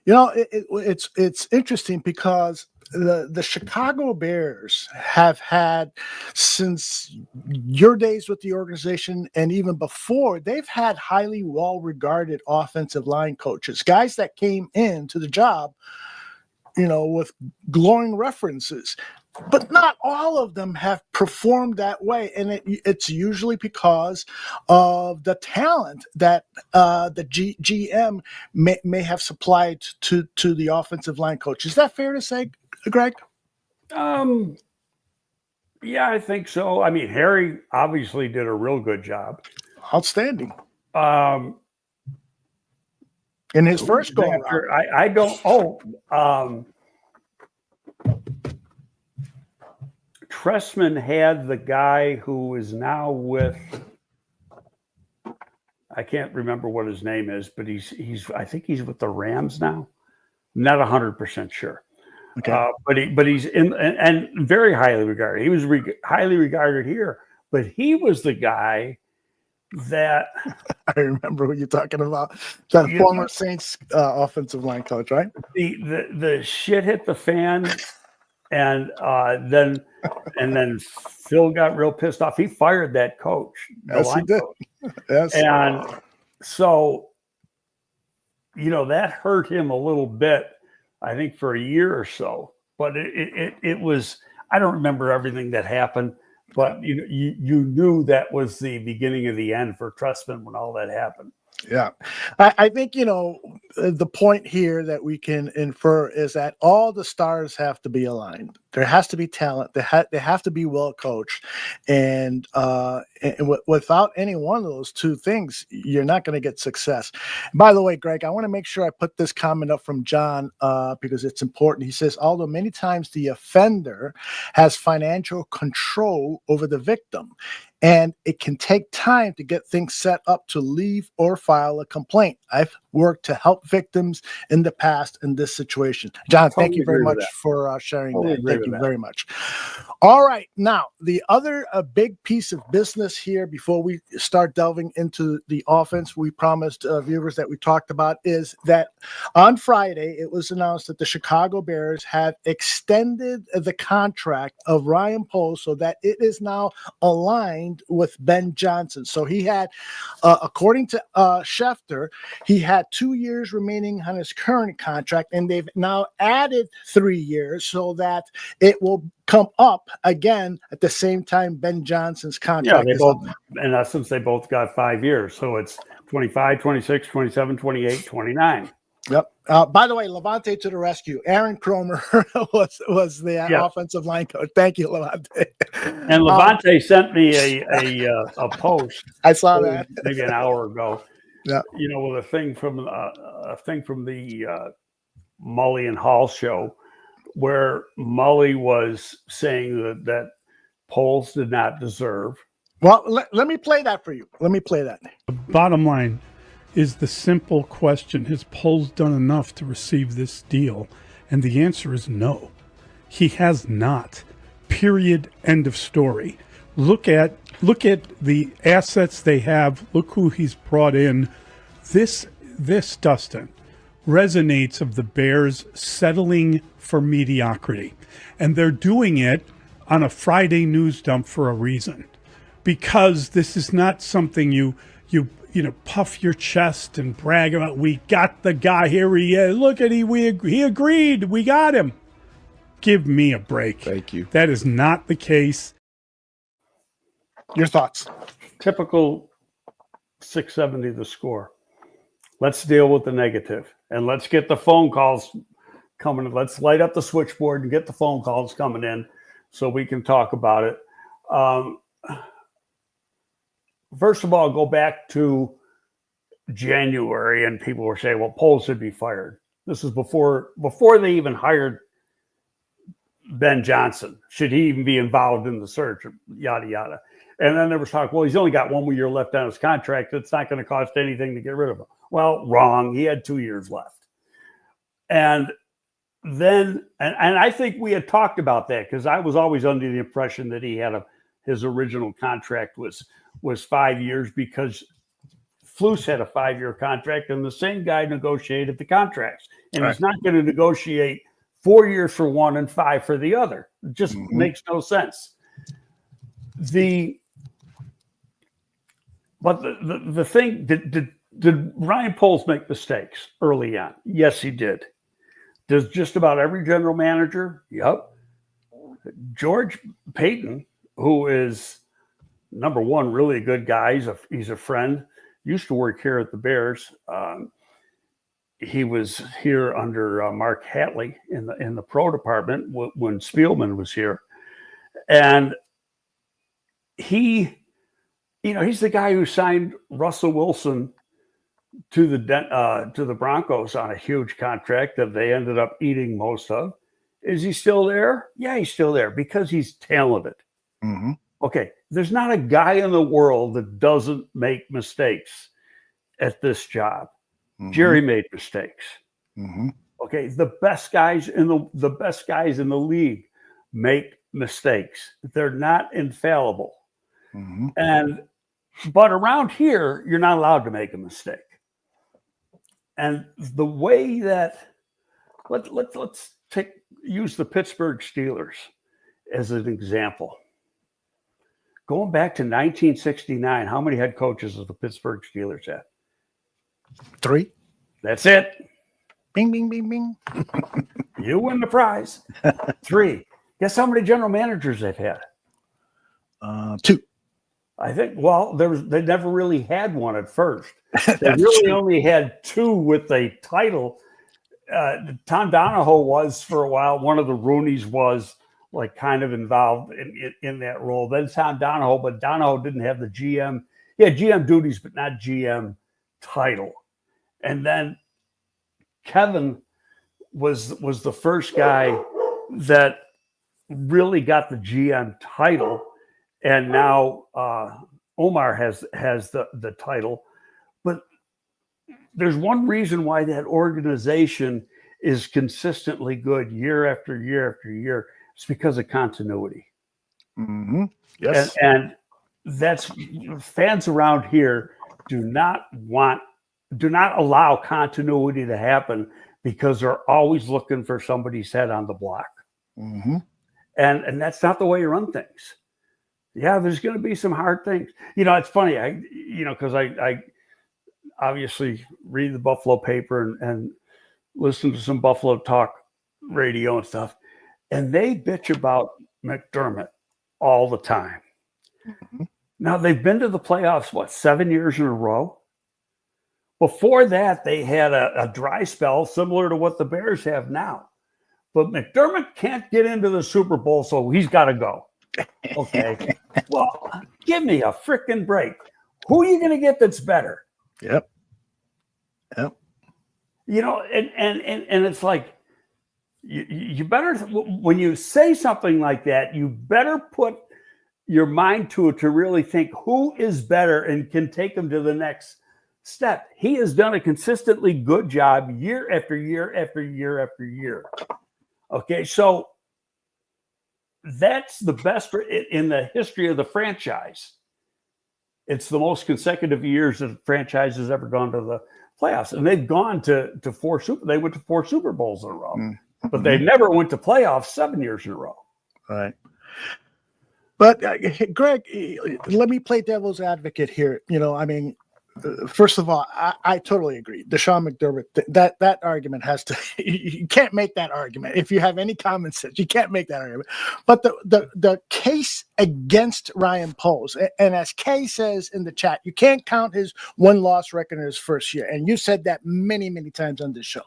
S5: it's interesting because the Chicago Bears have had, since your days with the organization and even before, they've had highly well-regarded offensive line coaches, guys that came into the job, with glowing references. But not all of them have performed that way, and it's usually because of the talent that the GM may have supplied to the offensive line coach. Is that fair to say, Greg?
S3: Yeah, I think so. I mean, Harry obviously did a real good job.
S5: Outstanding. In his first go around.
S3: I don't. Tressman had the guy who is now with, I can't remember what his name is, but I think he's with the Rams now. Not 100% sure.
S5: Okay.
S3: But he's in and very highly regarded. He was highly regarded here, but he was the guy that
S5: I remember what you're talking about. That former Saints offensive line coach, right?
S3: The shit hit the fan. And then Phil got real pissed off. He fired that coach.
S5: Yes, he did.
S3: Coach.
S5: Yes.
S3: And so, that hurt him a little bit, I think, for a year or so. But it was, I don't remember everything that happened, but you knew that was the beginning of the end for Tressman when all that happened.
S5: Yeah. I think, the point here that we can infer is that all the stars have to be aligned. There has to be talent. They have to be well coached. And without any one of those two things, you're not going to get success. By the way, Greg, I want to make sure I put this comment up from John because it's important. He says, although many times the offender has financial control over the victim, and it can take time to get things set up to leave or file a complaint. I've worked to help victims in the past in this situation. John, thank you very
S3: agree with
S5: much
S3: that.
S5: for sharing
S3: Totally
S5: that.
S3: agree
S5: Thank
S3: with
S5: you
S3: that.
S5: very much. All right. Now, the other big piece of business here before we start delving into the offense we promised viewers that we talked about is that on Friday, it was announced that the Chicago Bears have extended the contract of Ryan Poles so that it is now aligned with Ben Johnson. So he had, according to Schefter, he had 2 years remaining on his current contract, and they've now added 3 years so that it will come up again at the same time Ben Johnson's contract
S3: they
S5: is
S3: both,
S5: up.
S3: in essence, they both got 5 years. So it's 25, 26, 27, 28, 29.
S5: Yep. By the way, Levante to the rescue. Aaron Cromer was the offensive line coach. Thank you, Levante.
S3: And Levante sent me a post.
S5: I saw that
S3: maybe an hour ago.
S5: Yeah.
S3: With a thing from the Mully and Hall show, where Mully was saying that Poles did not deserve.
S5: Well, let me play that for you. Let me play that.
S6: The bottom line is the simple question: has Poles done enough to receive this deal? And the answer is no. He has not. Period. End of story. Look at the assets they have. Look who he's brought in. This Dustin resonates of the Bears settling for mediocrity, and they're doing it on a Friday news dump for a reason, because this is not something you puff your chest and brag about. We got the guy, here he is. Look at he agreed. We got him. Give me a break.
S7: Thank you.
S6: That is not the case.
S5: Your thoughts?
S3: Typical 670 the score. Let's deal with the negative, and let's get the phone calls coming in. Let's light up the switchboard and get the phone calls coming in so we can talk about it. First of all, go back to January, and people were saying, well, Poles should be fired. This is before they even hired Ben Johnson. Should he even be involved in the search? Yada, yada. And then there was talk, well, he's only got 1 more year left on his contract. It's not going to cost anything to get rid of him. Well, wrong. He had 2 years left. And then, and I think we had talked about that, because I was always under the impression that he had his original contract was 5 years, because Flus had a 5-year contract, and the same guy negotiated the contracts. And he's not going to negotiate 4 years for one and 5 for the other. It just makes no sense. But the thing, did Ryan Poles make mistakes early on? Yes, he did. Does just about every general manager? Yep. George Payton, who is, number one, really a good guy. He's a friend. Used to work here at the Bears. He was here under Mark Hatley in the pro department when Spielman was here, and he's the guy who signed Russell Wilson to the Broncos on a huge contract that they ended up eating most of. Is he still there? Yeah, he's still there because he's talented.
S5: Mm-hmm.
S3: Okay, there's not a guy in the world that doesn't make mistakes at this job. Mm-hmm. Jerry made mistakes. Mm-hmm. Okay, the best guys in the league make mistakes. They're not infallible. Mm-hmm. But around here, you're not allowed to make a mistake. And the way that let's use the Pittsburgh Steelers as an example. Going back to 1969, how many head coaches has the Pittsburgh Steelers had?
S5: 3.
S3: That's it.
S5: Bing, bing, bing, bing.
S3: You win the prize. 3. Guess how many general managers they've had?
S5: 2.
S3: I think, well, they never really had one at first. They really only had 2 with a title. Tom Donahoe was for a while. One of the Rooneys was like kind of involved in that role. Then Tom Donahoe, but Donahoe didn't have the GM. He had GM duties, but not GM title. And then Kevin was the first guy that really got the GM title. And now Omar has the title. But there's one reason why that organization is consistently good year after year after year. It's because of continuity.
S5: Mm-hmm. Yes.
S3: And that's fans around here do not allow continuity to happen because they're always looking for somebody's head on the block.
S5: Mm-hmm.
S3: And that's not the way you run things. Yeah, there's going to be some hard things. It's funny. Because I obviously read the Buffalo paper and listen to some Buffalo talk radio and stuff. And they bitch about McDermott all the time.
S5: Mm-hmm.
S3: Now, they've been to the playoffs, 7 years in a row? Before that, they had a dry spell similar to what the Bears have now. But McDermott can't get into the Super Bowl, so he's got to go. Okay. Well, give me a freaking break. Who are you going to get that's better?
S5: Yep.
S3: And it's like, you better, when you say something like that, you better put your mind to it to really think who is better and can take them to the next step. He has done a consistently good job year after year after year after year. Okay, so that's the best in the history of the franchise. It's the most consecutive years that the franchise has ever gone to the playoffs, and they've gone to four They went to 4 Super Bowls in a row, but they never went to playoffs 7 years in a row.
S5: Right. But Greg, let me play devil's advocate here. First of all, I totally agree. Deshaun McDermott, that argument has to. You can't make that argument. If you have any common sense, you can't make that argument. But the case against Ryan Poles, and as Kay says in the chat, you can't count his 1-loss record in his first year, and you said that many, many times on this show.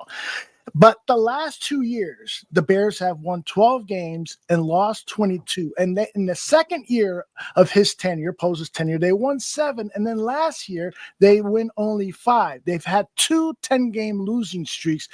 S5: But the last 2 years, the Bears have won 12 games and lost 22. And in the second year of his tenure, Pose's tenure, they won 7. And then last year, they win only 5. They've had 2 10-game losing streaks.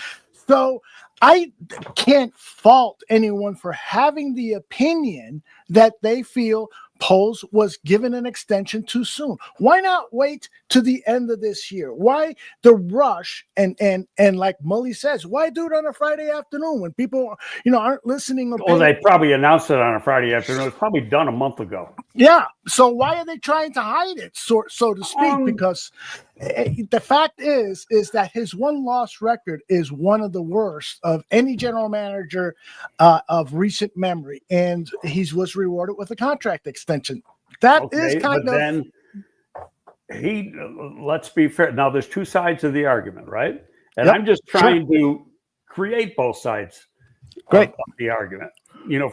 S5: So I can't fault anyone for having the opinion that they feel Poles was given an extension too soon. Why not wait to the end of this year? Why the rush? And like Mully says, why do it on a Friday afternoon when people aren't listening?
S3: Well, they probably announced it on a Friday afternoon. It was probably done a month ago.
S5: Yeah. So why are they trying to hide it, so to speak? Because the fact is that his 1-loss record is one of the worst of any general manager of recent memory, and he was rewarded with a contract extension. That is kind of.
S3: Then let's be fair. Now, there's 2 sides of the argument, right? And
S5: Yep,
S3: I'm just trying to create both sides
S5: Great.
S3: of the argument,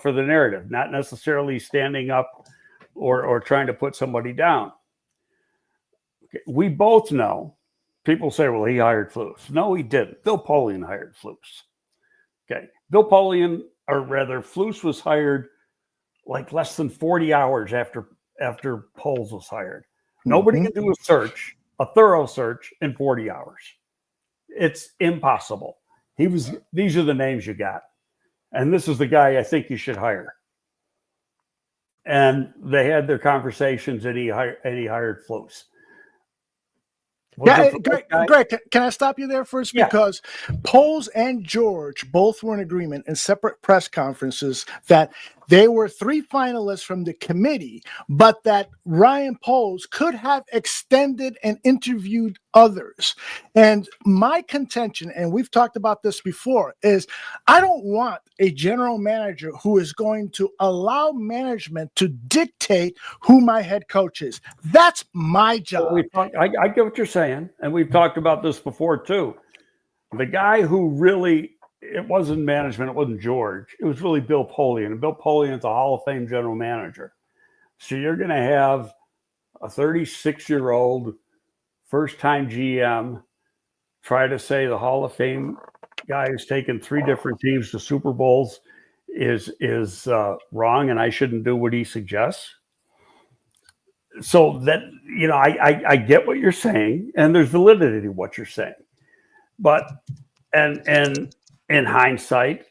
S3: for the narrative, not necessarily standing up or trying to put somebody down. Okay. We both know, people say, well, he hired Flus. No, he didn't. Bill Polian hired Flus. Okay. Flus was hired like less than 40 hours after Poles was hired. Nobody can do a thorough search in 40 hours. It's impossible. These are the names you got. And this is the guy I think you should hire. And they had their conversations, and he hired Flus.
S5: Greg, can I stop you there first?
S3: Yeah.
S5: Because Poles and George both were in agreement in separate press conferences that they were 3 finalists from the committee, but that Ryan Poles could have extended and interviewed others. And my contention, and we've talked about this before, is I don't want a general manager who is going to allow management to dictate who my head coach is. That's my job.
S3: I get what you're saying, and we've talked about this before too. The guy who really, it wasn't management, it wasn't George, it was really Bill Polian. And Bill Polian's a Hall of Fame general manager. So you're going to have a 36-year-old first-time GM try to say the Hall of Fame guy who's taken 3 different teams to Super Bowls is wrong, and I shouldn't do what he suggests. So that, I get what you're saying, and there's validity to what you're saying. But, and in hindsight,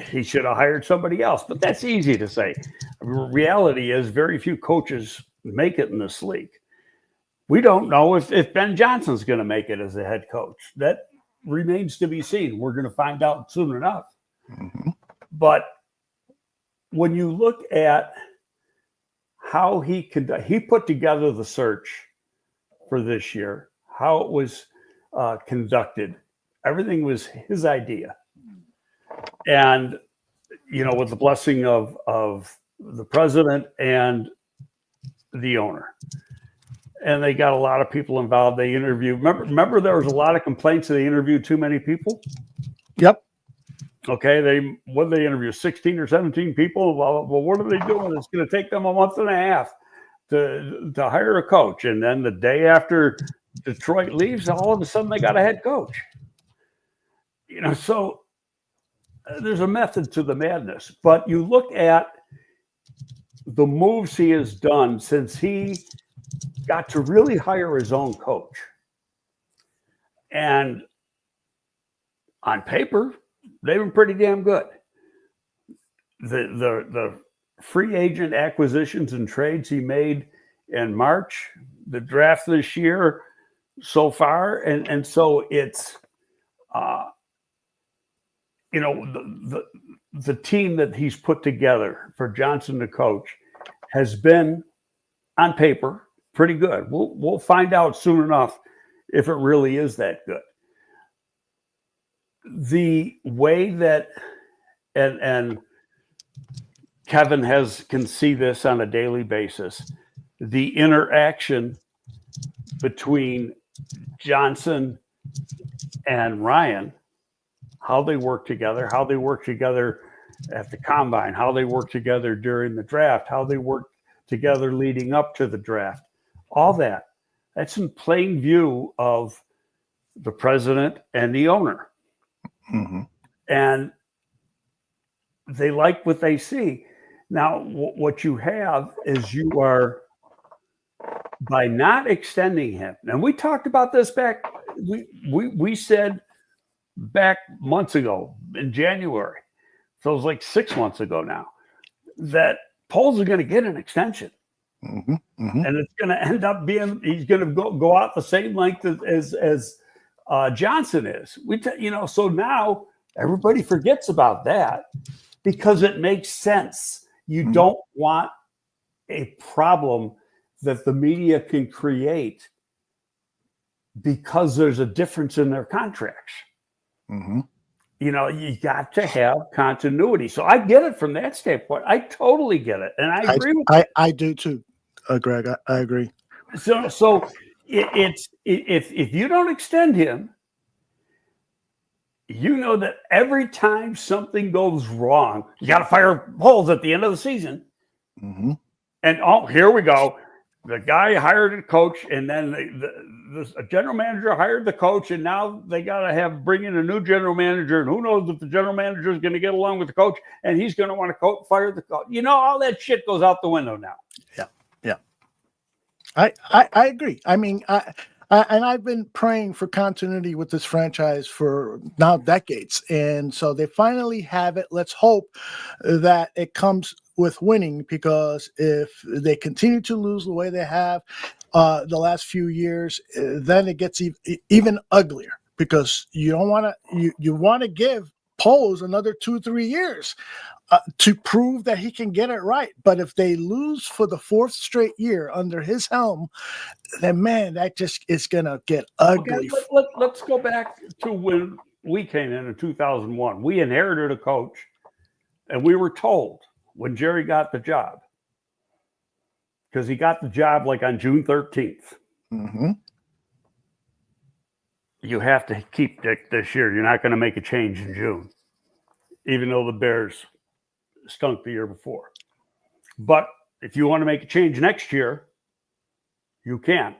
S3: he should have hired somebody else. But that's easy to say. Reality is very few coaches make it in this league. We don't know if Ben Johnson's going to make it as a head coach. That remains to be seen. We're going to find out soon enough.
S5: Mm-hmm.
S3: But when you look at how he put together the search for this year, how it was conducted, everything was his idea. And, with the blessing of the president and the owner. And they got a lot of people involved. They interviewed. Remember there was a lot of complaints that they interviewed too many people?
S5: Yep.
S3: Okay, they interview 16 or 17 people. Well, what are they doing? It's going to take them a month and a half to hire a coach, and then the day after Detroit leaves, all of a sudden they got a head coach. So there's a method to the madness. But you look at the moves he has done since he got to really hire his own coach, and on paper, they've been pretty damn good. The free agent acquisitions and trades he made in March, the draft this year so far, and so it's the team that he's put together for Johnson to coach has been on paper pretty good. We'll find out soon enough if it really is that good. The way that and Kevin can see this on a daily basis, the interaction between Johnson and Ryan, how they work together at the combine, how they work together during the draft, how they work together leading up to the draft, all that's in plain view of the president and the owner.
S5: Mm-hmm.
S3: And they like what they see. Now, what you have is you are, by not extending him, and we talked about this back, we said back months ago in January, so it was like 6 months ago now, that Poles is going to get an extension.
S5: Mm-hmm. Mm-hmm.
S3: And it's going to end up being, he's going to go out the same length as Johnson is. So now everybody forgets about that because it makes sense. You don't want a problem that the media can create because there's a difference in their contracts.
S5: Mm-hmm.
S3: You got to have continuity. So I get it from that standpoint. I totally get it. And I agree with you.
S5: I do too, Greg. I agree.
S3: So it's if you don't extend him, that every time something goes wrong, you got to fire Poles at the end of the season.
S5: Mm-hmm.
S3: And here we go. The guy hired a coach, and then the general manager hired the coach, and now they got to bring in a new general manager. And who knows if the general manager is going to get along with the coach, and he's going to want to fire the coach. All that shit goes out the window now.
S5: Yeah. I agree. I mean, and I've been praying for continuity with this franchise for now decades. And so they finally have it. Let's hope that it comes with winning, because if they continue to lose the way they have the last few years, then it gets even uglier, because you don't want to, you want to give Poles another 2-3 years to prove that he can get it right. But if they lose for the 4th straight year under his helm, then man, that just is going to get ugly.
S3: Okay, let's go back to when we came in 2001. We inherited a coach, and we were told when Jerry got the job, because he got the job like on June 13th.
S5: Mm-hmm.
S3: You have to keep Dick this year. You're not going to make a change in June, even though the Bears stunk the year before. But if you want to make a change next year, you can.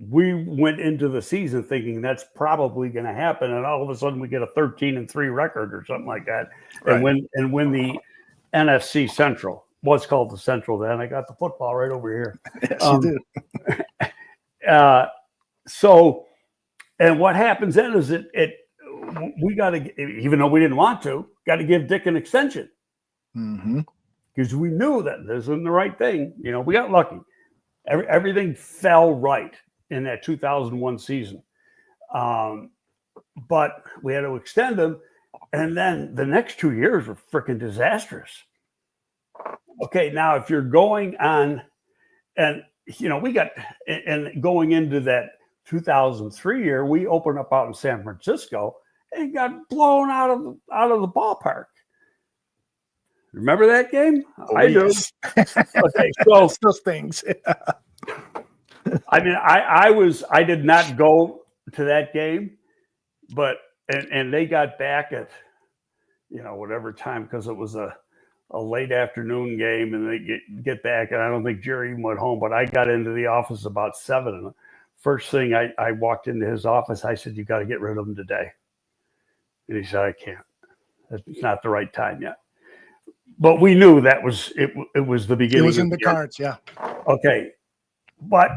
S3: We went into the season thinking that's probably going to happen, and all of a sudden we get a 13-3 record or something like that, right. and win the NFC Central. What's called the Central then. I got the football right over here.
S5: Yes, you
S3: do. So, and what happens then is we got to, even though we didn't want to, got to give Dick an extension.
S5: Mm-hmm.
S3: Because we knew that this isn't the right thing. We got lucky. Everything fell right in that 2001 season. But we had to extend him. And then the next 2 years were freaking disastrous. Okay, now if you're going on, and we got, and going into that 2003 year, we opened up out in San Francisco and got blown out of the ballpark. Remember that game?
S5: Oh,
S3: I do.
S5: yes.
S3: Okay, so
S5: those things.
S3: I mean, I did not go to that game, but and they got back at whatever time, because it was a late afternoon game, and they get back, and I don't think Jerry even went home, but I got into the office about 7, and the first thing I walked into his office, I said, "You got to get rid of him today." And he said, "I can't. It's not the right time yet." But we knew that was it. It was the beginning.
S5: It was in the cards, yeah.
S3: Okay, but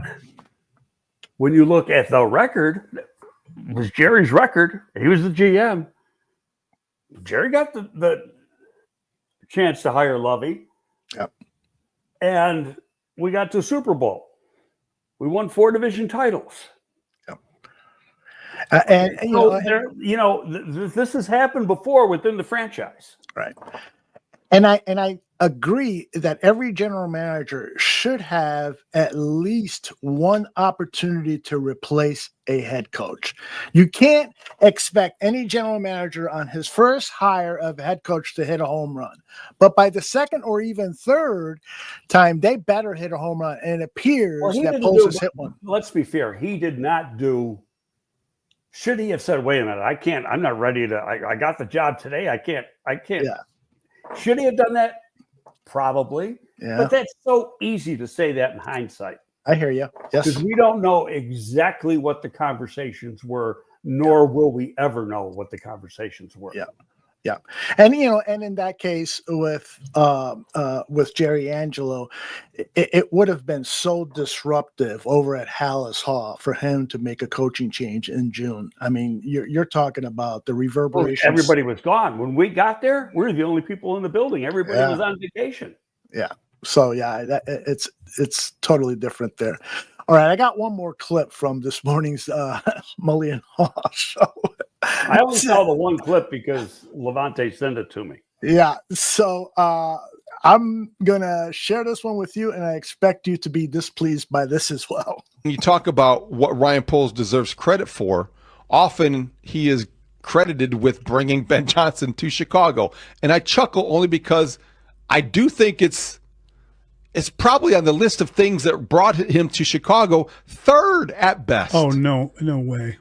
S3: when you look at the record, it was Jerry's record. He was the GM. Jerry got the chance to hire Lovey.
S5: Yep.
S3: And we got to the Super Bowl. We won 4 division titles.
S5: Yep.
S3: This has happened before within the franchise.
S5: Right. And I agree that every general manager should have at least one opportunity to replace a head coach. You can't expect any general manager on his first hire of a head coach to hit a home run. But by the second or even third time, they better hit a home run. And it appears that Poles has hit one.
S3: Let's be fair. He did not do. Should he have said, "Wait a minute, I can't, I'm not ready to, I got the job today. I can't.
S5: Yeah.
S3: Should he have done that? Probably.
S5: Yeah.
S3: But that's so easy to say that in hindsight.
S5: I hear you. Yes.
S3: Because we don't know exactly what the conversations were, nor will we ever know what the conversations were.
S5: Yeah. Yeah. And, and in that case with Jerry Angelo, it would have been so disruptive over at Hallis Hall for him to make a coaching change in June. I mean, you're talking about the reverberations.
S3: Everybody was gone. When we got there, we were the only people in the building. Everybody was on vacation.
S5: Yeah. So, yeah, it's totally different there. All right. I got one more clip from this morning's Mullion Hall show.
S3: I only saw the one clip because Levante sent it to me.
S5: Yeah. So I'm going to share this one with you, and I expect you to be displeased by this as well.
S7: When you talk about what Ryan Poles deserves credit for, often he is credited with bringing Ben Johnson to Chicago. And I chuckle only because I do think it's probably on the list of things that brought him to Chicago, third at best.
S6: Oh, no way.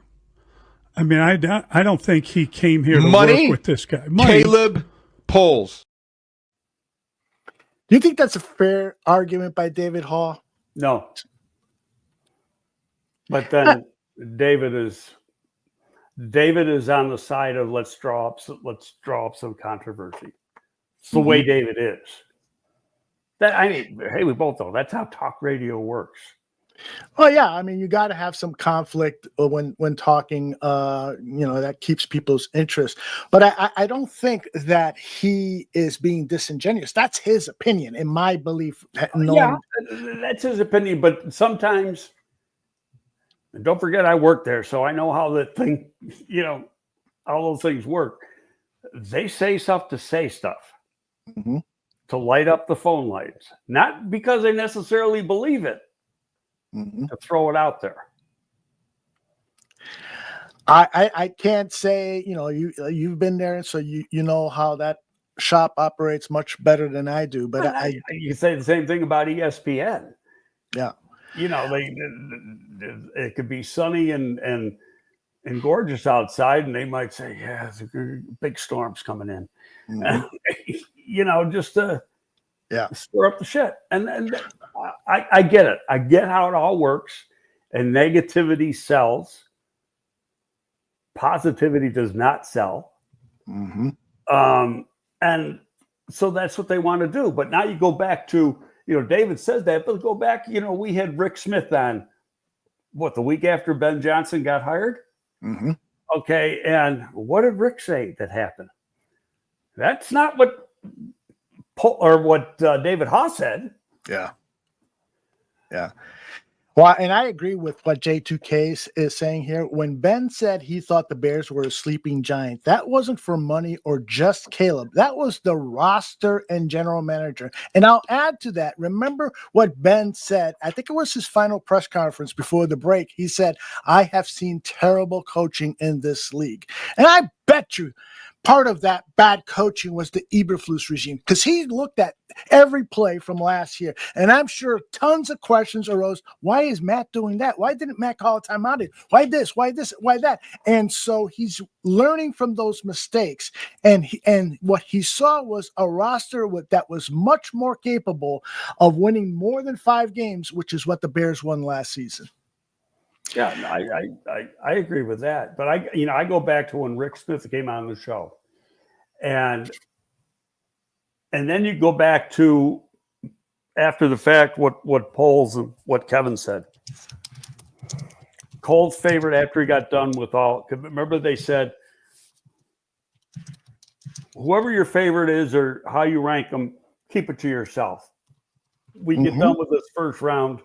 S6: I mean, I don't think he came here to work with this guy.
S7: Caleb Poles.
S5: Do you think that's a fair argument by David Hall?
S3: No. But then David is on the side of let's draw up some controversy. It's the way David is. Hey, we both know that's how talk radio works.
S5: Well, yeah. I mean, you got to have some conflict when talking. That keeps people's interest. But I don't think that he is being disingenuous. That's his opinion, in my belief.
S3: Yeah, that's his opinion. But sometimes, and don't forget, I worked there, so I know how that thing, all those things work. They say stuff to say stuff, to light up the phone lights, not because they necessarily believe it. To throw it out there.
S5: I can't say, you've been there, so you know how that shop operates much better than I do. But
S3: you say the same thing about ESPN.
S5: Yeah.
S3: It could be sunny and gorgeous outside, and they might say, "Yeah, it's a big storm's coming in." Just to stir up the shit. And I get it. I get how it all works. And negativity sells. Positivity does not sell. And so that's what they want to do. But now you go back to, David says that, but go back, we had Rick Smith on, the week after Ben Johnson got hired? Okay, and what did Rick say that happened? That's not what David Haas said.
S5: Yeah. Well, and I agree with what J2K is saying here. When Ben said he thought the Bears were a sleeping giant, that wasn't for money or just Caleb. That was the roster and general manager. And I'll add to that. Remember what Ben said? I think it was his final press conference before the break. He said, I have seen terrible coaching in this league. And I bet you part of that bad coaching was the Eberflus regime, because he looked at every play from last year. And I'm sure tons of questions arose. Why is Matt doing that? Why didn't Matt call a timeout? Why this? Why this? Why that? And so he's learning from those mistakes. And what he saw was a roster that was much more capable of winning more than 5 games, which is what the Bears won last season.
S3: Yeah, I agree with that. But I go back to when Rick Smith came on the show, and then you go back to after the fact what Poles and what Kevin said. Cole's favorite after he got done with all. Remember they said whoever your favorite is or how you rank them, keep it to yourself. We get done with this first round.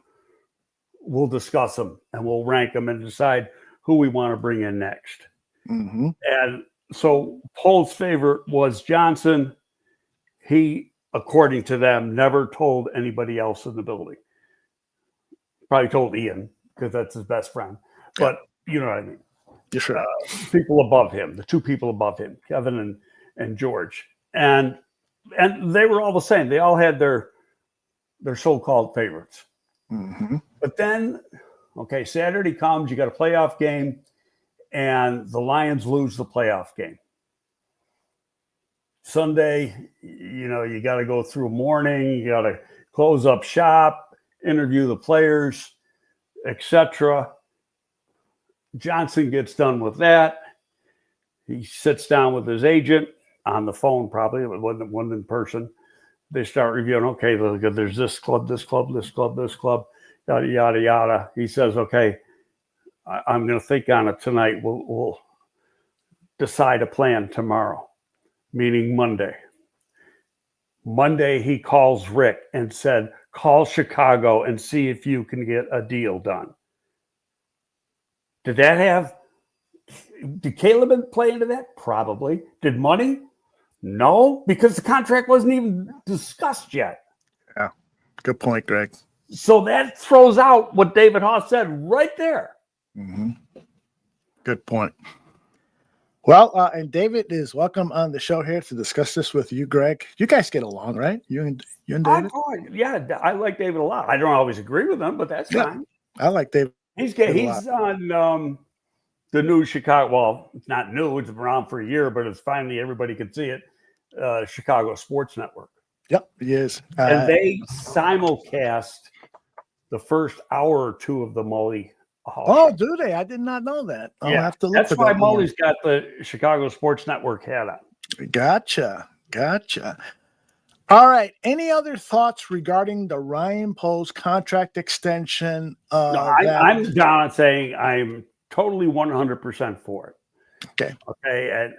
S3: We'll discuss them and we'll rank them and decide who we want to bring in next.
S5: Mm-hmm.
S3: And so Pole's favorite was Johnson. He, according to them, never told anybody else in the building. Probably told Ian because that's his best friend. But you know what I mean.
S5: Yes, sir.
S3: People above him, the 2 people above him, Kevin and George. And they were all the same. They all had their so-called favorites.
S5: Mm-hmm.
S3: But then, okay, Saturday comes, you got a playoff game, and the Lions lose the playoff game. Sunday, you got to go through mourning, you got to close up shop, interview the players, etc. Johnson gets done with that. He sits down with his agent on the phone, probably, it wasn't in person. They start reviewing, okay, there's this club, this club, this club, this club, yada, yada, yada. He says, okay, I'm going to think on it tonight. We'll decide a plan tomorrow, meaning Monday. Monday, he calls Rick and said, call Chicago and see if you can get a deal done. Did Caleb play into that? Probably. Did money? No, because the contract wasn't even discussed yet.
S5: Yeah, good point, Greg.
S3: So that throws out what David Haas said right there.
S5: Mm-hmm. Good point. Well, and David is welcome on the show here to discuss this with you, Greg. You guys get along, right? You and David?
S3: Yeah, I like David a lot. I don't always agree with him, but that's fine.
S5: I like David.
S3: He's on the new Chicago. Well, it's not new. It's been around for a year, but it's finally everybody can see it. Chicago Sports Network.
S5: Yep, he is.
S3: And they simulcast the first hour or 2 of the Mully.
S5: Oh, do they? I did not know that. I'll have to look.
S3: That's why Mully's got the Chicago Sports Network hat on.
S5: Gotcha. All right. Any other thoughts regarding the Ryan Poles contract extension?
S3: I'm down saying I'm totally 100% for it. Okay.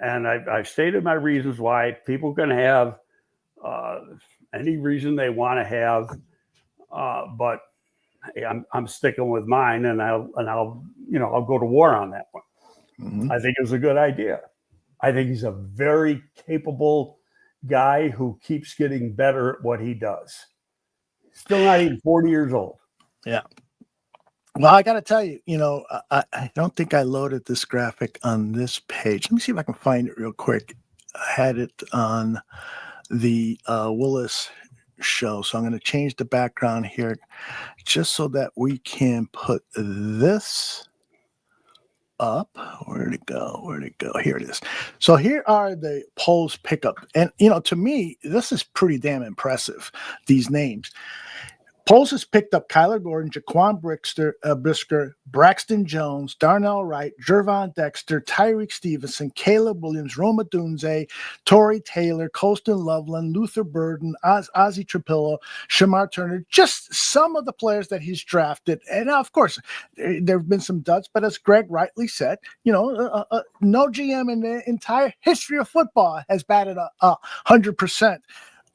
S3: And I've stated my reasons why. People can have any reason they want to have, but hey, I'm sticking with mine, and I'll go to war on that one. Mm-hmm. I think it was a good idea. I think he's a very capable guy who keeps getting better at what he does. Still not even 40 years old.
S5: Yeah. Well, I got to tell you, I don't think I loaded this graphic on this page. Let me see if I can find it real quick. I had it on the Willis show. So I'm going to change the background here just so that we can put this up. Where'd it go? Here it is. So here are the Poles pickup. And, to me, this is pretty damn impressive, these names. Poles has picked up Kyler Gordon, Jaquan Brisker, Braxton Jones, Darnell Wright, Jervon Dexter, Tyreek Stevenson, Caleb Williams, Roma Dunze, Torrey Taylor, Colston Loveland, Luther Burden, Ozzie Trapillo, Shamar Turner, just some of the players that he's drafted. And of course, there have been some duds, but as Greg rightly said, no GM in the entire history of football has batted 100%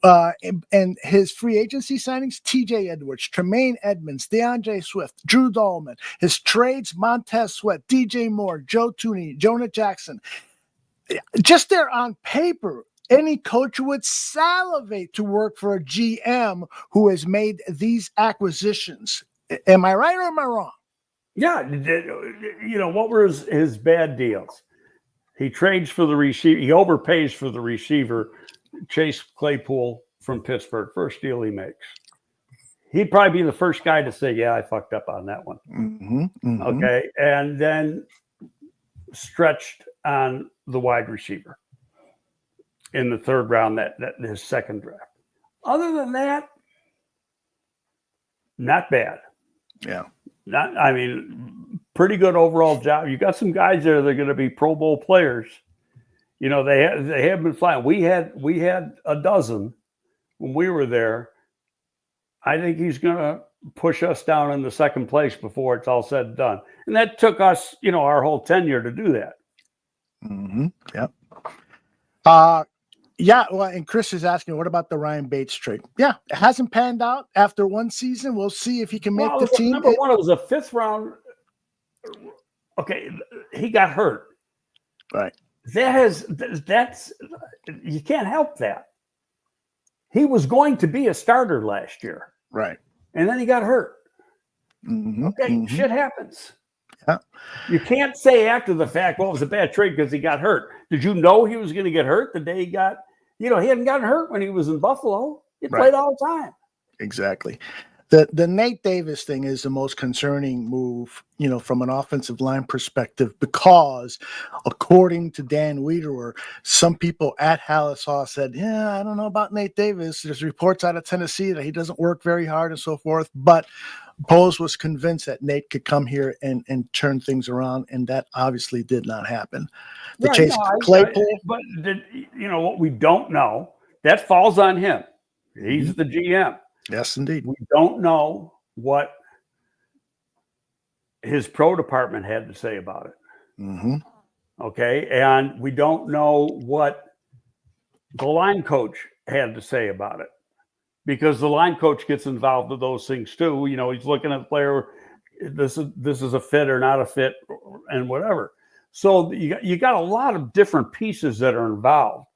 S5: and his free agency signings, TJ Edwards, Tremaine Edmonds, DeAndre Swift, Drew Dolman. His trades, Montez Sweat, DJ Moore, Joe Tooney, Jonah Jackson. Just there on paper, any coach would salivate to work for a GM who has made these acquisitions. Am I right or am I wrong?
S3: Yeah. What were his bad deals? He trades for the receiver. He overpays for the receiver, Chase Claypool from Pittsburgh. First deal he makes. He'd probably be the first guy to say, yeah, I fucked up on that one.
S5: Mm-hmm, mm-hmm.
S3: Okay. And then stretched on the wide receiver in the third round, that his second draft. Other than that, not bad.
S5: Yeah.
S3: Pretty good overall job. You got some guys there that are going to be Pro Bowl players. They have been flying. We had a dozen when we were there. I think he's going to push us down in the second place before it's all said and done. And that took us, our whole tenure to do that.
S5: Mm-hmm. Yep. Yeah. Well, and Chris is asking, what about the Ryan Bates trade? Yeah, it hasn't panned out after one season. We'll see if he can make the team.
S3: Number one, it was a fifth round. Okay, he got hurt.
S5: Right.
S3: That's you can't help that. He was going to be a starter last year.
S5: Right.
S3: And then he got hurt.
S5: Mm-hmm.
S3: Okay,
S5: Mm-hmm.
S3: shit happens.
S5: Yeah.
S3: You can't say after the fact, well, it was a bad trade because he got hurt. Did you know he was going to get hurt the day he got, he hadn't gotten hurt when he was in Buffalo. He played all the time.
S5: Exactly. The Nate Davis thing is the most concerning move, from an offensive line perspective, because according to Dan Wiederer, some people at Hallishaw said, yeah, I don't know about Nate Davis. There's reports out of Tennessee that he doesn't work very hard and so forth. But Bose was convinced that Nate could come here and turn things around, and that obviously did not happen. Claypool.
S3: But what we don't know, that falls on him. He's the GM.
S5: Yes, indeed.
S3: We don't know what his pro department had to say about it.
S5: Mm-hmm.
S3: Okay. And we don't know what the line coach had to say about it, because the line coach gets involved with those things too. He's looking at the player. This is a fit or not a fit and whatever. So you got a lot of different pieces that are involved.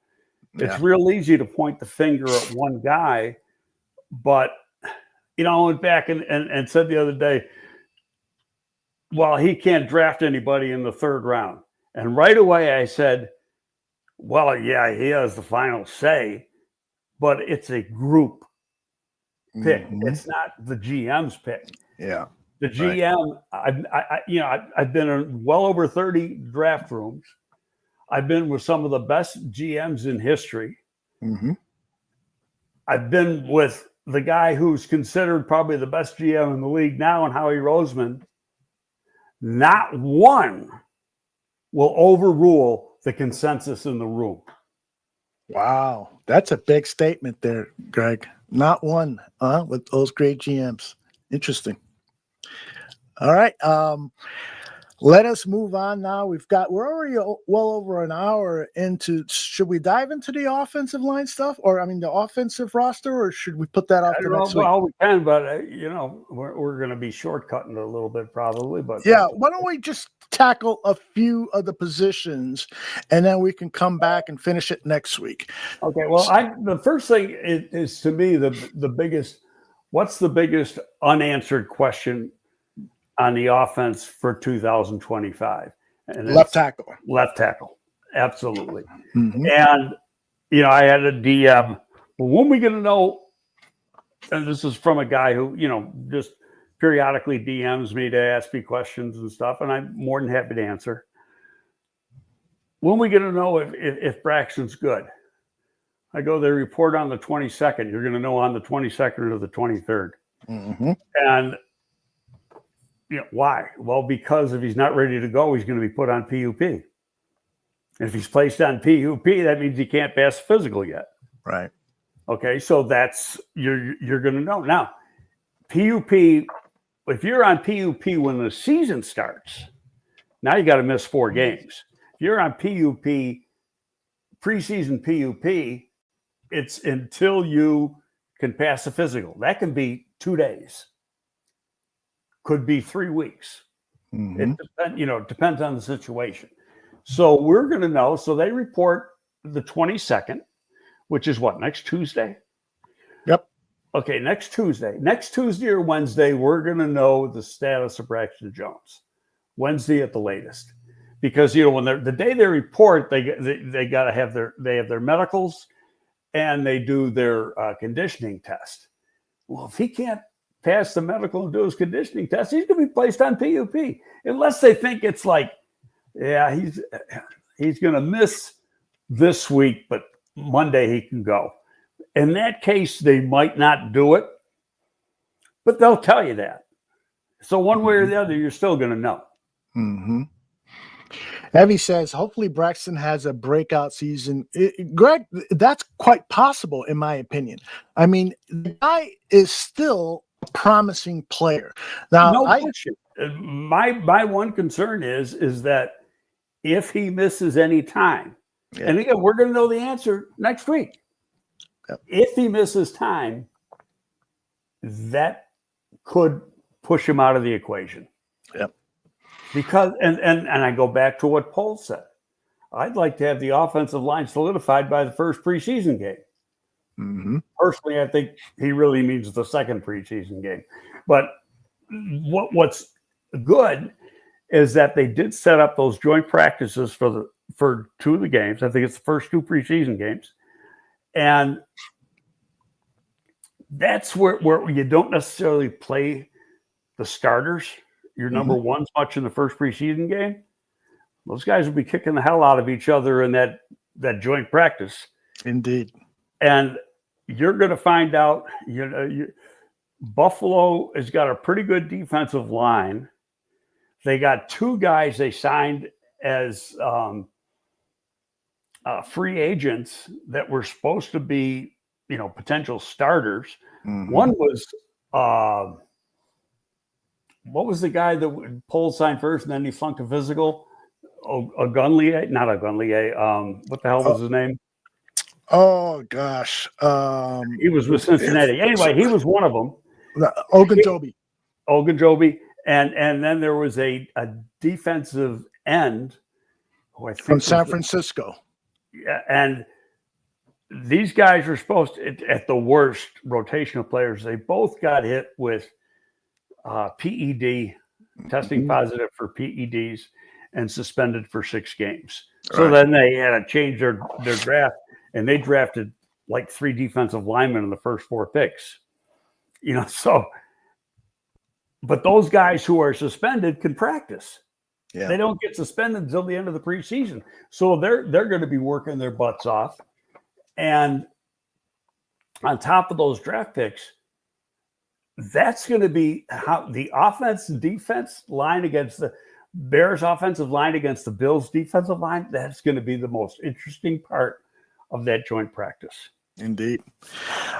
S3: Yeah. It's real easy to point the finger at one guy. But, I went back and said the other day, well, he can't draft anybody in the third round. And right away I said, well, yeah, he has the final say, but it's a group pick. Mm-hmm. It's not the GM's pick.
S5: Yeah.
S3: The GM, right. I've been in well over 30 draft rooms. I've been with some of the best GMs in history.
S5: Mm-hmm.
S3: I've been with the guy who's considered probably the best GM in the league now, and Howie Roseman. Not one will overrule the consensus in the room.
S5: Wow. That's a big statement there, Greg. Not one, with those great GMs. Interesting. All right. Let us move on now. We're already well over an hour into. Should we dive into the offensive line stuff, the offensive roster, or should we put that off to next week?
S3: Well, we can, but we're going to be shortcutting it a little bit probably. But
S5: yeah, why don't we just tackle a few of the positions, and then we can come back and finish it next week.
S3: Okay. Well, the first thing is to me the biggest. What's the biggest unanswered question on the offense for 2025? And
S5: left tackle.
S3: Left tackle. Absolutely.
S5: Mm-hmm.
S3: And, I had a DM. Well, when are we going to know? And this is from a guy who, just periodically DMs me to ask me questions and stuff. And I'm more than happy to answer. When are we going to know if Braxton's good? I go, they report on the 22nd. You're going to know on the 22nd or the 23rd.
S5: Mm-hmm.
S3: And, why? Well, because if he's not ready to go, he's going to be put on PUP. And if he's placed on PUP, that means he can't pass physical yet.
S5: Right.
S3: Okay, so that's you're going to know. Now, PUP, if you're on PUP when the season starts, now you got to miss 4 games. If you're on PUP, preseason PUP, it's until you can pass a physical. That can be 2 days, could be 3 weeks. It depends on the situation. So we're going to know. So they report the 22nd, which is what, next Tuesday?
S5: Yep.
S3: Okay, next Tuesday or Wednesday, we're going to know the status of Braxton Jones. Wednesday at the latest, because when the day they report, they got to have their medicals, and they do their conditioning test. Well, if he can't pass the medical and do his conditioning test, he's going to be placed on PUP, unless they think it's like, yeah, he's going to miss this week, but Monday he can go. In that case, they might not do it, but they'll tell you that. So one way or the other, you're still going to know.
S5: Mm-hmm. Evie says, hopefully Braxton has a breakout season. Greg, that's quite possible, in my opinion. I mean, the guy is still a promising player. Now,
S3: No question. My one concern is that if he misses any time, and again, we're going to know the answer next week.
S5: Yep.
S3: If he misses time, that could push him out of the equation.
S5: Yep.
S3: Because and I go back to what Paul said. I'd like to have the offensive line solidified by the first preseason game.
S5: Mm-hmm.
S3: Personally, I think he really means the second preseason game. But what's good is that they did set up those joint practices for 2 of the games. I think it's the first 2 preseason games. And that's where you don't necessarily play the starters, your number ones, much in the first preseason game. Those guys will be kicking the hell out of each other in that joint practice.
S5: Indeed.
S3: And you're going to find out, Buffalo has got a pretty good defensive line. They got 2 guys they signed as free agents that were supposed to be, potential starters.
S5: Mm-hmm.
S3: One was, what was the guy that Pohl signed first and then he flunked a physical? Ogunlier? Not Ogunlier. What the hell was his name?
S5: Oh, gosh.
S3: He was with Cincinnati. Anyway, he was one of them. Ogunjobi. And then there was a defensive end who I think
S5: from San Francisco.
S3: Yeah, and these guys were supposed to, at the worst, rotational players. They both got hit with PED, testing positive for PEDs, and suspended for 6 games. So then they had to change their draft, and they drafted like 3 defensive linemen in the first 4 picks. But those guys who are suspended can practice. Yeah. They don't get suspended until the end of the preseason. So they're going to be working their butts off. And on top of those draft picks, that's going to be how the offense and defense line against the Bears offensive line against the Bills defensive line. That's going to be the most interesting part of that joint practice.
S5: Indeed.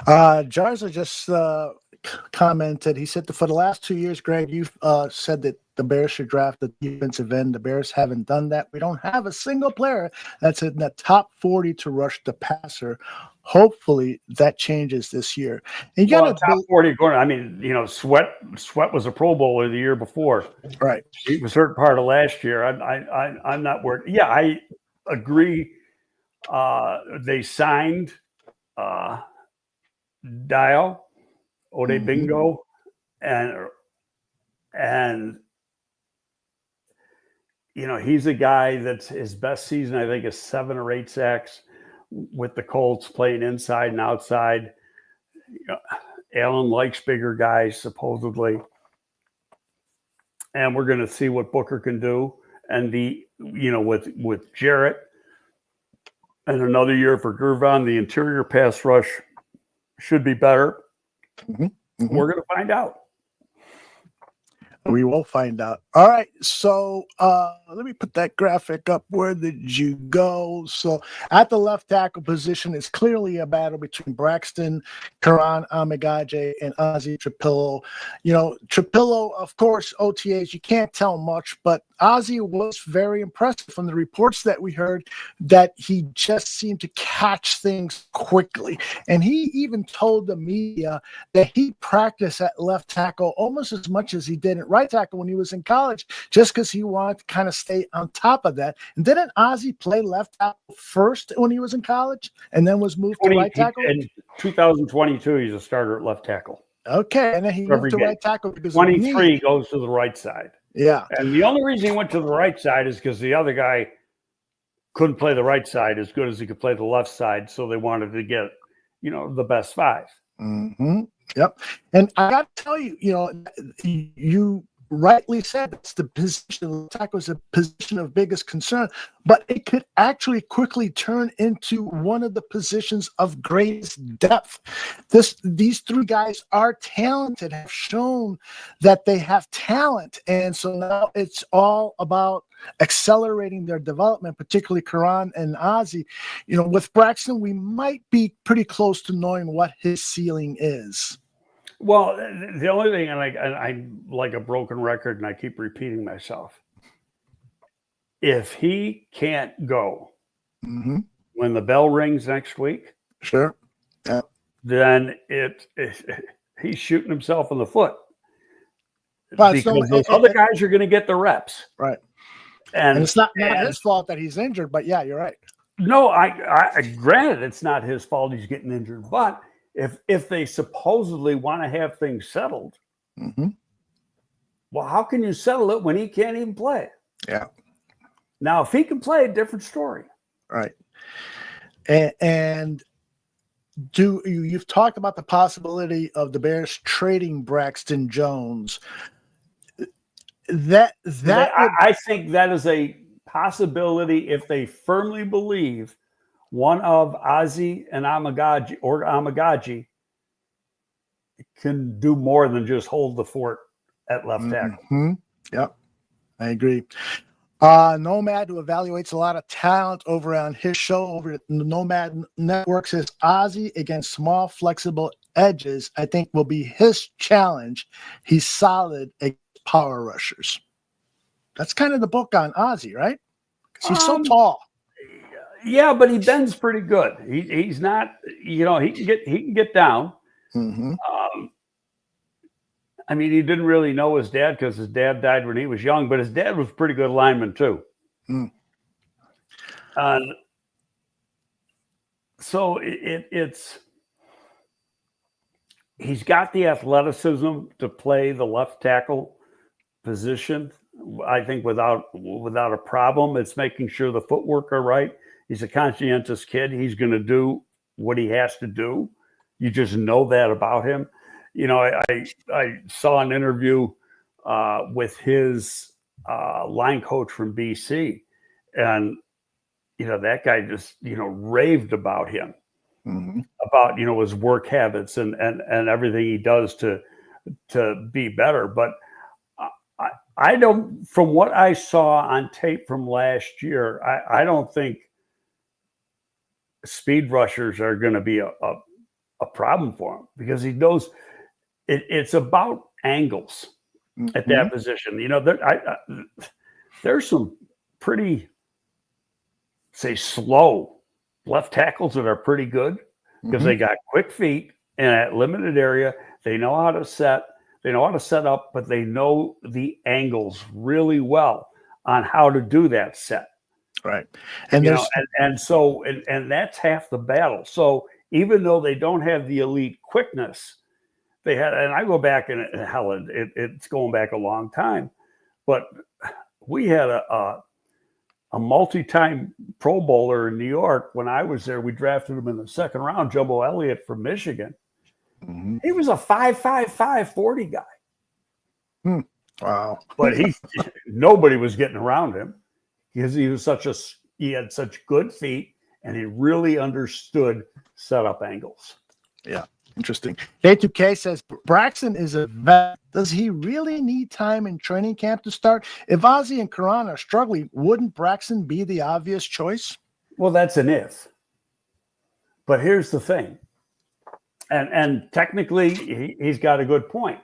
S5: Jarza just commented, he said that for the last 2 years, Greg, you've said that the Bears should draft the defensive end. The Bears haven't done that. We don't have a single player that's in the top 40 to rush the passer. Hopefully that changes this year. And you got
S3: top 40 corner. I mean, Sweat was a Pro Bowler the year before.
S5: Right.
S3: He was hurt part of last year. I'm not worried. Yeah, I agree. They signed Dial, Ode Bingo, and he's a guy that's his best season, I think, is 7 or 8 sacks with the Colts, playing inside and outside. Allen likes bigger guys, supposedly. And we're going to see what Booker can do. And with Jarrett and another year for Gervon, the interior pass rush should be better. We're going to find out.
S5: We will find out. All right. So let me put that graphic up. Where did you go? So at the left tackle position, it's clearly a battle between Braxton, Karan Amagaje, and Ozzie Trapillo. You know, Trapillo, of course, OTAs, you can't tell much, but Ozzie was very impressive from the reports that we heard that he just seemed to catch things quickly. And he even told the media that he practiced at left tackle almost as much as he did at right tackle when he was in college, just because he wanted to kind of stay on top of that. And didn't Ozzie play left tackle first when he was in college and then was moved to right tackle?
S3: In 2022, he's a starter at left tackle.
S5: Okay, and then he moved to right tackle because
S3: 23 goes to the right side.
S5: Yeah.
S3: And the only reason he went to the right side is because the other guy couldn't play the right side as good as he could play the left side. So they wanted to get, you know, the best five.
S5: Mm-hmm. Yep. And I got to tell you, you know, you rightly said it's the position of tackle is a position of biggest concern, but it could actually quickly turn into one of the positions of greatest depth. These three guys are talented, have shown that they have talent, and so now it's all about accelerating their development, particularly Karan and Ozzie. You know, with Braxton, we might be pretty close to knowing what his ceiling is.
S3: Well, the only thing, and I'm like a broken record, and I keep repeating myself. If he can't go when the bell rings next week,
S5: sure, yeah,
S3: then he's shooting himself in the foot, because those other guys are going to get the reps,
S5: right?
S3: And
S5: it's not his fault that he's injured, but yeah, you're right.
S3: No, I granted it's not his fault he's getting injured, but if they supposedly want to have things settled, well, how can you settle it when he can't even play?
S5: Yeah.
S3: Now, if he can play, a different story.
S5: Right. And you've talked about the possibility of the Bears trading Braxton Jones.
S3: I think that is a possibility if they firmly believe one of Ozzie and Amagaji can do more than just hold the fort at left tackle.
S5: Yep, I agree. Nomad, who evaluates a lot of talent over on his show over at the Nomad Network, says Ozzie against small, flexible edges, I think, will be his challenge. He's solid against power rushers. That's kind of the book on Ozzie, right? Because he's so tall.
S3: Yeah, but he bends pretty good. He's not, you know, he can get down. I mean, he didn't really know his dad because his dad died when he was young, but his dad was a pretty good lineman too. So he's got the athleticism to play the left tackle position, I think, without a problem. It's making sure the footwork are right. He's a conscientious kid. He's going to do what he has to do. You just know that about him. You know, I saw an interview with his line coach from BC, and, you know, that guy just, you know, raved about him, about, you know, his work habits and everything he does to be better. But I don't, from what I saw on tape from last year, I don't think speed rushers are going to be a problem for him, because he knows it's about angles at that position. You know, there's some pretty, say, slow left tackles that are pretty good because they got quick feet and at limited area. They know how to set. They know how to set up, but they know the angles really well on how to do that set.
S5: Right. And
S3: you know, and that's half the battle. So even though they don't have the elite quickness, they had, and I go back and it's going back a long time, but we had a multi-time Pro Bowler in New York when I was there. We drafted him in the second round, Jumbo Elliott from Michigan. He was a 5'5", 40 guy.
S5: Wow.
S3: But nobody was getting around him because he had such good feet and he really understood setup angles.
S5: Yeah. Interesting. K2K says Braxton is a vet. Does he really need time in training camp to start? If Ozzie and Karan are struggling, wouldn't Braxton be the obvious choice?
S3: Well, that's an if. But here's the thing. And technically, he's got a good point.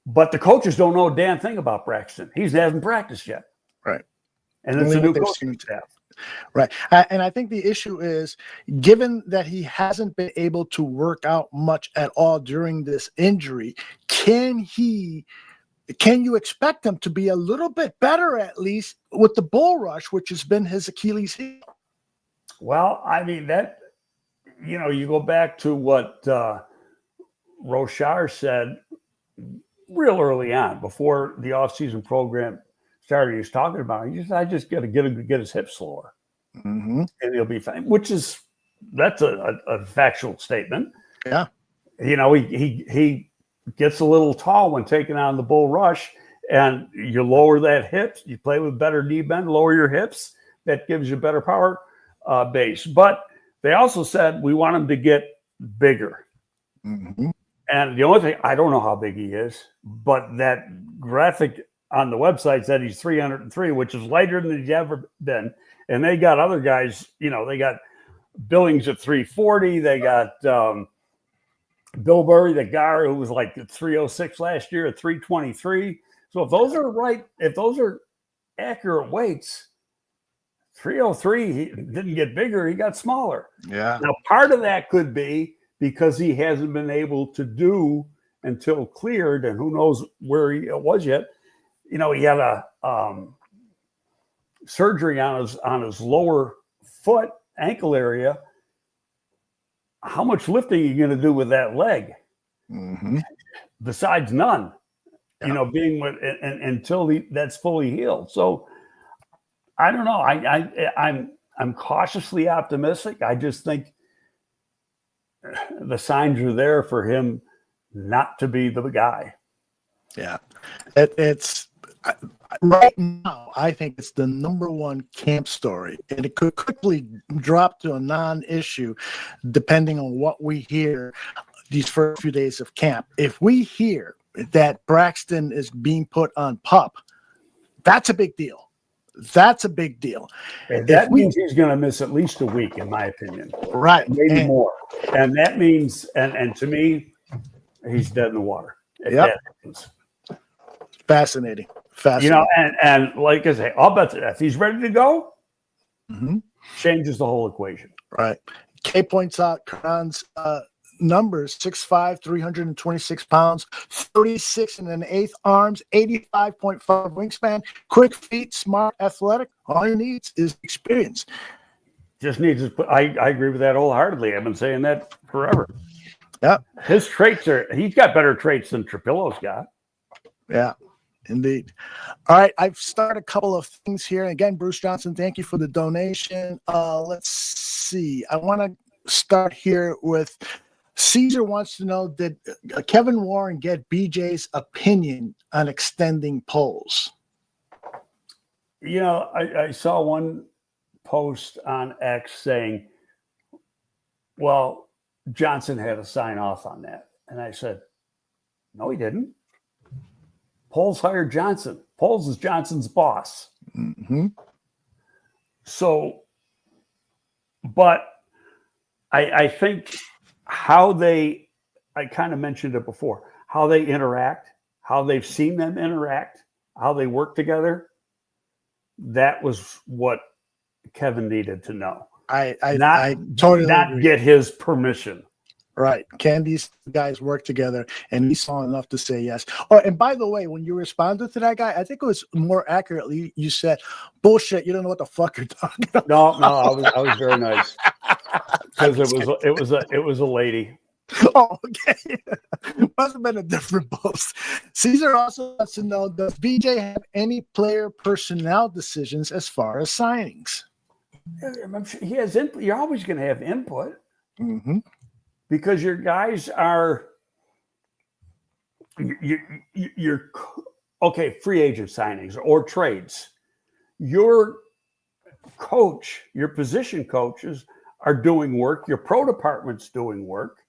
S3: But the coaches don't know a damn thing about Braxton. He hasn't practiced yet.
S5: Right.
S3: And it's a new coaching staff.
S5: Right. And I think the issue is, given that he hasn't been able to work out much at all during this injury, can you expect him to be a little bit better, at least with the bull rush, which has been his Achilles heel?
S3: Well, I mean, that, you go back to what Rochar said real early on, before the offseason program started. He was talking about it. I just got to get his hips slower, and he'll be fine. That's a factual statement.
S5: Yeah,
S3: he gets a little tall when taking on the bull rush, and you lower that hips. You play with better knee bend, lower your hips. That gives you better power base. But they also said we want him to get bigger. And the only thing, I don't know how big he is, but that graphic on the website said he's 303, which is lighter than he's ever been. And they got other guys, they got Billings at 340. They got Bill Burry, the guy who was like at 306 last year, at 323. So if those are right, if those are accurate weights, 303, he didn't get bigger, he got smaller.
S5: Yeah.
S3: Now, part of that could be because he hasn't been able to do until cleared, and who knows where he was yet. He had a surgery on his lower foot, ankle area. How much lifting are you going to do with that leg? Besides none.
S5: Yeah.
S3: Being with until that's fully healed. So I don't know. I'm cautiously optimistic. I just think the signs are there for him not to be the guy.
S5: Yeah, it's right now. I think it's the number one camp story, and it could quickly drop to a non-issue, depending on what we hear these first few days of camp. If we hear that Braxton is being put on PUP, that's a big deal. That's a big deal.
S3: And that means he's going to miss at least a week, in my opinion.
S5: Right.
S3: Maybe more. And that means, and to me, he's dead in the water.
S5: Yep. Fascinating.
S3: And like I say, I'll bet if he's ready to go, changes the whole equation.
S5: Right. Kay points out Karan's numbers: 6'5", 326 pounds, 36 and an eighth arms, 85.5 wingspan, quick feet, smart, athletic. All he needs is experience.
S3: Just needs to I agree with that wholeheartedly. I've been saying that forever.
S5: Yeah.
S3: His traits he's got better traits than Trapillo's got.
S5: Yeah, indeed. All right. I've started a couple of things here. Again, Bruce Johnson, thank you for the donation. Let's see. I want to start here with Caesar wants to know, did Kevin Warren get BJ's opinion on extending polls?
S3: I saw one post on X saying, well, Johnson had to sign off on that. And I said, no, he didn't. Poles hired Johnson. Poles is Johnson's boss. So, but I think I kind of mentioned it before, how they interact, how they've seen them interact, how they work together. That was what Kevin needed to know. I totally agree. Get his permission.
S5: Right. Can these guys work together? And he saw enough to say yes. Oh, and by the way, when you responded to that guy, I think it was more accurately, you said, bullshit, you don't know what the fuck you're talking about.
S3: No, I was very nice. Because it was a lady.
S5: Oh, okay. Must have been a different post. Caesar also wants to know, does BJ have any player personnel decisions as far as signings?
S3: I'm sure he has input. You're always going to have input. Because your guys are you're okay, free agent signings or trades. Your coach, your position coaches are doing work. Your pro department's doing work.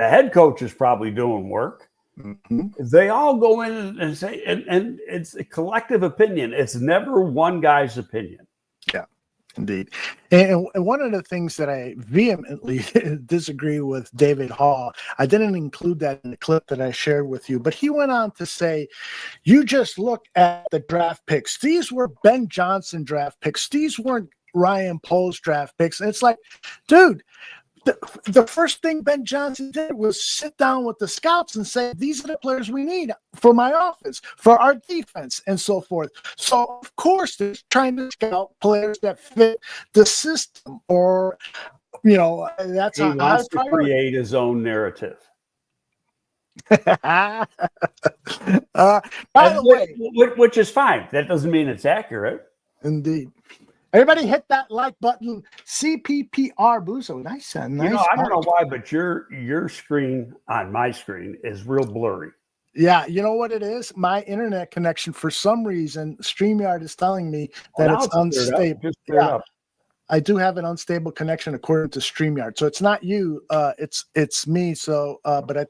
S3: The head coach is probably doing work.
S5: Mm-hmm.
S3: They all go in and say, and it's a collective opinion. It's never one guy's opinion.
S5: Yeah, indeed. And one of the things that I vehemently disagree with David Hall, I didn't include that in the clip that I shared with you, but he went on to say, you just look at the draft picks. These were Ben Johnson draft picks. These weren't Ryan Poles draft picks. And it's like, dude, the first thing Ben Johnson did was sit down with the scouts and say, these are the players we need for my offense, for our defense, and so forth. So, of course, they're trying to scout players that fit the system, or, that's
S3: he wants to create his own narrative.
S5: By the way,
S3: which is fine. That doesn't mean it's accurate.
S5: Indeed. Everybody hit that like button. CPPR Buzo. Nice.
S3: I don't know why, but your screen on my screen is real blurry.
S5: Yeah, you know what it is? My internet connection, for some reason, StreamYard is telling me that it's unstable. Yeah, I do have an unstable connection according to StreamYard. So it's not you, it's me. So but I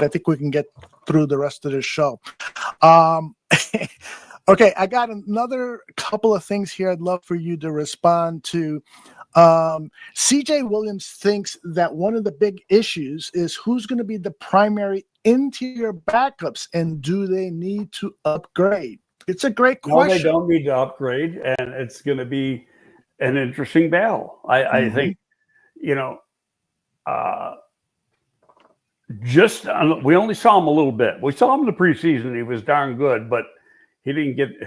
S5: think we can get through the rest of the show. Okay, I got another couple of things here I'd love for you to respond to. CJ Williams thinks that one of the big issues is who's going to be the primary interior backups, and do they need to upgrade? It's a great question.
S3: No, they don't need to upgrade, and it's going to be an interesting battle. I think, we only saw him a little bit. We saw him in the preseason. He was darn good, but he didn't get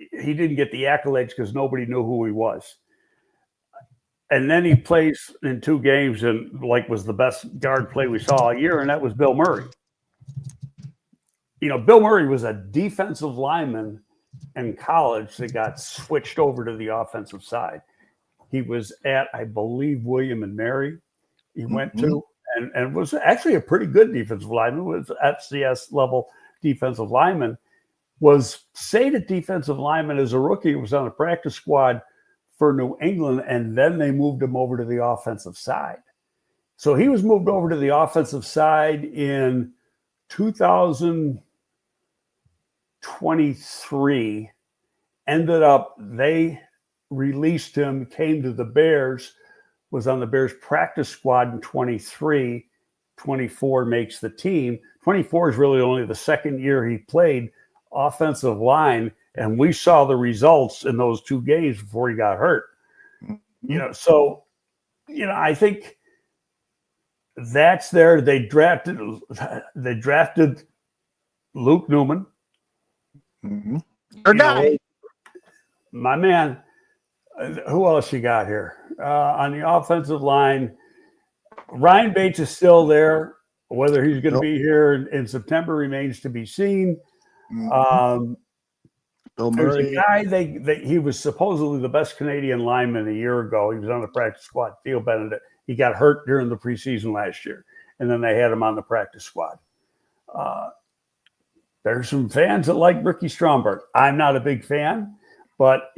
S3: the accolades because nobody knew who he was. And then he plays in 2 games and was the best guard play we saw all year, and that was Bill Murray. Bill Murray was a defensive lineman in college that got switched over to the offensive side. He was at, I believe, William and Mary. He went to and was actually a pretty good defensive lineman. Was FCS level defensive lineman. Was stated defensive lineman as a rookie. Was on the practice squad for New England, and then they moved him over to the offensive side. So he was moved over to the offensive side in 2023. Ended up, they released him, came to the Bears, was on the Bears practice squad in 23. 24 makes the team. 24 is really only the second year he played offensive line, and we saw the results in those 2 games before he got hurt. So I think that's there. They drafted Luke Newman. My man. Who else you got here on the offensive line? Ryan Bates is still there. Whether he's going to be here in September remains to be seen. Bill Murray. There's a guy he was supposedly the best Canadian lineman a year ago. He was on the practice squad. Theo Benedict. He got hurt during the preseason last year, and then they had him on the practice squad. There's some fans that like Ricky Stromberg. I'm not a big fan, but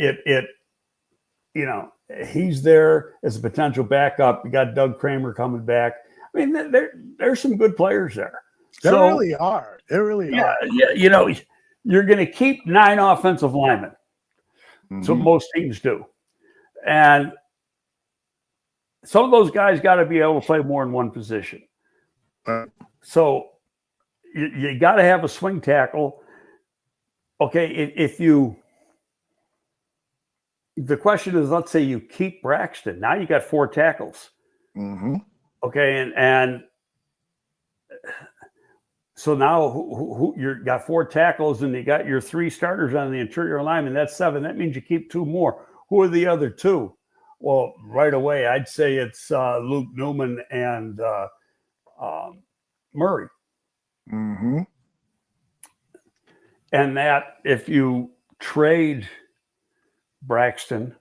S3: he's there as a potential backup. You got Doug Kramer coming back. I mean, there's some good players there.
S5: There really are. There really are.
S3: Yeah, you're going to keep 9 offensive linemen. That's what most teams do. And some of those guys got to be able to play more in one position. So you got to have a swing tackle. Okay, the question is, let's say you keep Braxton. Now you got 4 tackles. Okay, and so now who you got 4 tackles, and you got your 3 starters on the interior lineman. That's 7. That means you keep 2 more. Who are the other 2? Well, right away, I'd say it's Luke Newman and Murray. And that if you trade Braxton,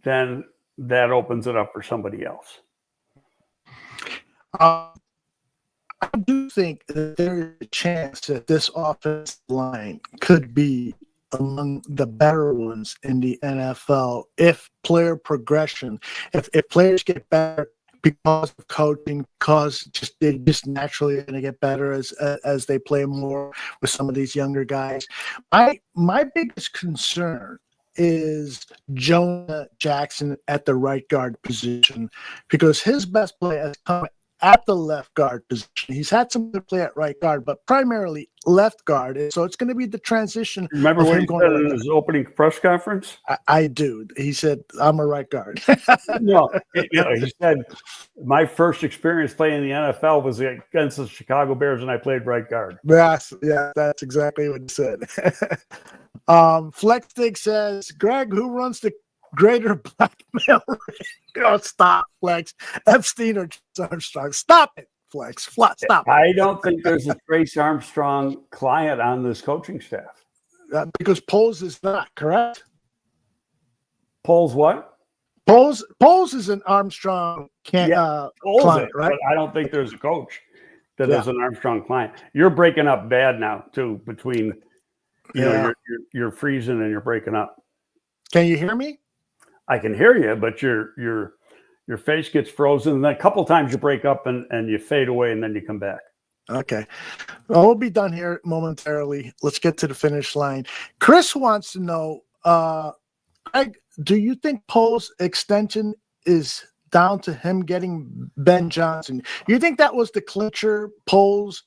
S3: then that opens it up for somebody else.
S5: I do think that there is a chance that this offensive line could be among the better ones in the NFL if player progression, if players get better because of coaching, because they're just naturally going to get better as they play more with some of these younger guys. My biggest concern is Jonah Jackson at the right guard position, because his best play has come at the left guard position. He's had some good play at right guard, but primarily left guard. So it's going to be the transition.
S3: Remember what he said in his opening press conference?
S5: I do. He said, "I'm a right guard."
S3: No, he said, "My first experience playing in the NFL was against the Chicago Bears, and I played right guard."
S5: Yes, yeah, that's exactly what he said. Flexstick says, "Greg, who runs the greater blackmail ring?" Oh, stop, Flex. Epstein or Armstrong? Stop it, Flex. Stop.
S3: I don't think there's a Trace Armstrong client on this coaching staff.
S5: Because Poles is not, correct?
S3: Poles what?
S5: Poles is an Armstrong client, right?
S3: But I don't think there's a coach that is an Armstrong client. You're breaking up bad now too. Between you're freezing and you're breaking up.
S5: Can you hear me?
S3: I can hear you, but your face gets frozen, and then a couple times you break up and you fade away, and then you come back.
S5: Okay. Well, we'll be done here momentarily. Let's get to the finish line. Chris wants to know, Greg, do you think Pole's extension is down to him getting Ben Johnson? You think that was the clincher, Pole's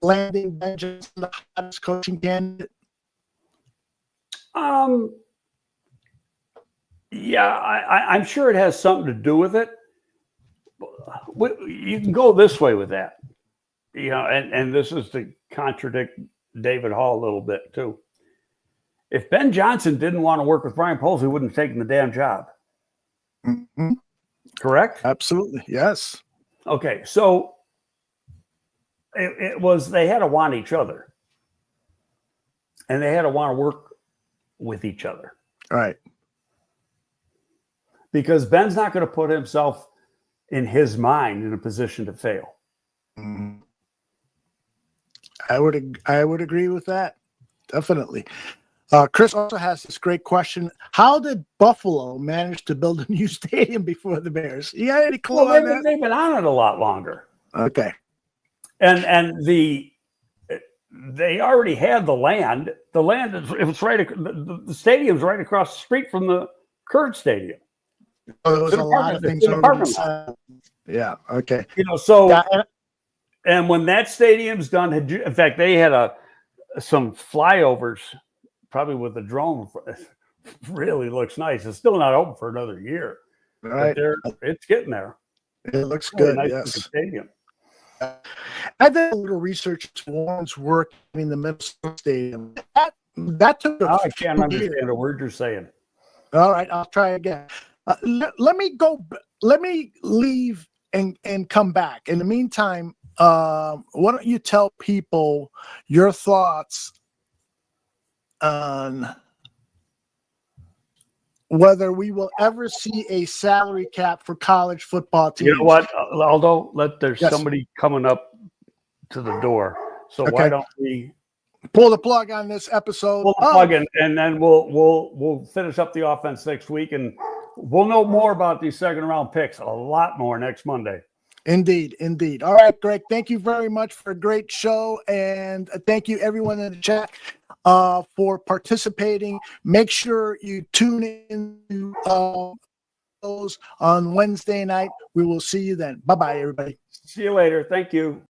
S5: landing Ben Johnson, the hottest coaching candidate?
S3: Yeah, I'm sure it has something to do with it. You can go this way with that, and this is to contradict David Hall a little bit too. If Ben Johnson didn't want to work with Brian Poles, he wouldn't have taken the damn job.
S5: Mm-hmm.
S3: Correct?
S5: Absolutely, yes.
S3: Okay, so it was they had to want each other, and they had to want to work with each other.
S5: All right.
S3: Because Ben's not going to put himself in his mind in a position to fail.
S5: Mm-hmm. I would agree with that. Definitely. Chris also has this great question. How did Buffalo manage to build a new stadium before the Bears? You got any clue on that?
S3: They've been on it a lot longer.
S5: Okay.
S3: And they already had the land. The land is the stadium's right across the street from the current stadium.
S5: Oh, there was a lot of things. Yeah. Okay.
S3: And when that stadium's done, in fact, they had some flyovers, probably with the drone. Really looks nice. It's still not open for another year.
S5: Right.
S3: It's getting there.
S5: It looks good.
S3: Nice
S5: yes.
S3: Stadium.
S5: I did a little research to Warren's work in the Minnesota Stadium. That took
S3: I can't understand a word you're saying.
S5: All right, I'll try again. Let me leave and come back. In the meantime, why don't you tell people your thoughts on whether we will ever see a salary cap for college football teams?
S3: You know what, Aldo? There's somebody coming up to the door. So why don't we
S5: pull the plug on this episode?
S3: Pull the plug and then we'll finish up the offense next week, and we'll know more about these second round picks, a lot more next Monday.
S5: Indeed. All right, Greg, thank you very much for a great show, and thank you everyone in the chat for participating. Make sure you tune in to those on Wednesday night. We will see you then. Bye-bye, everybody.
S3: See you later. Thank you.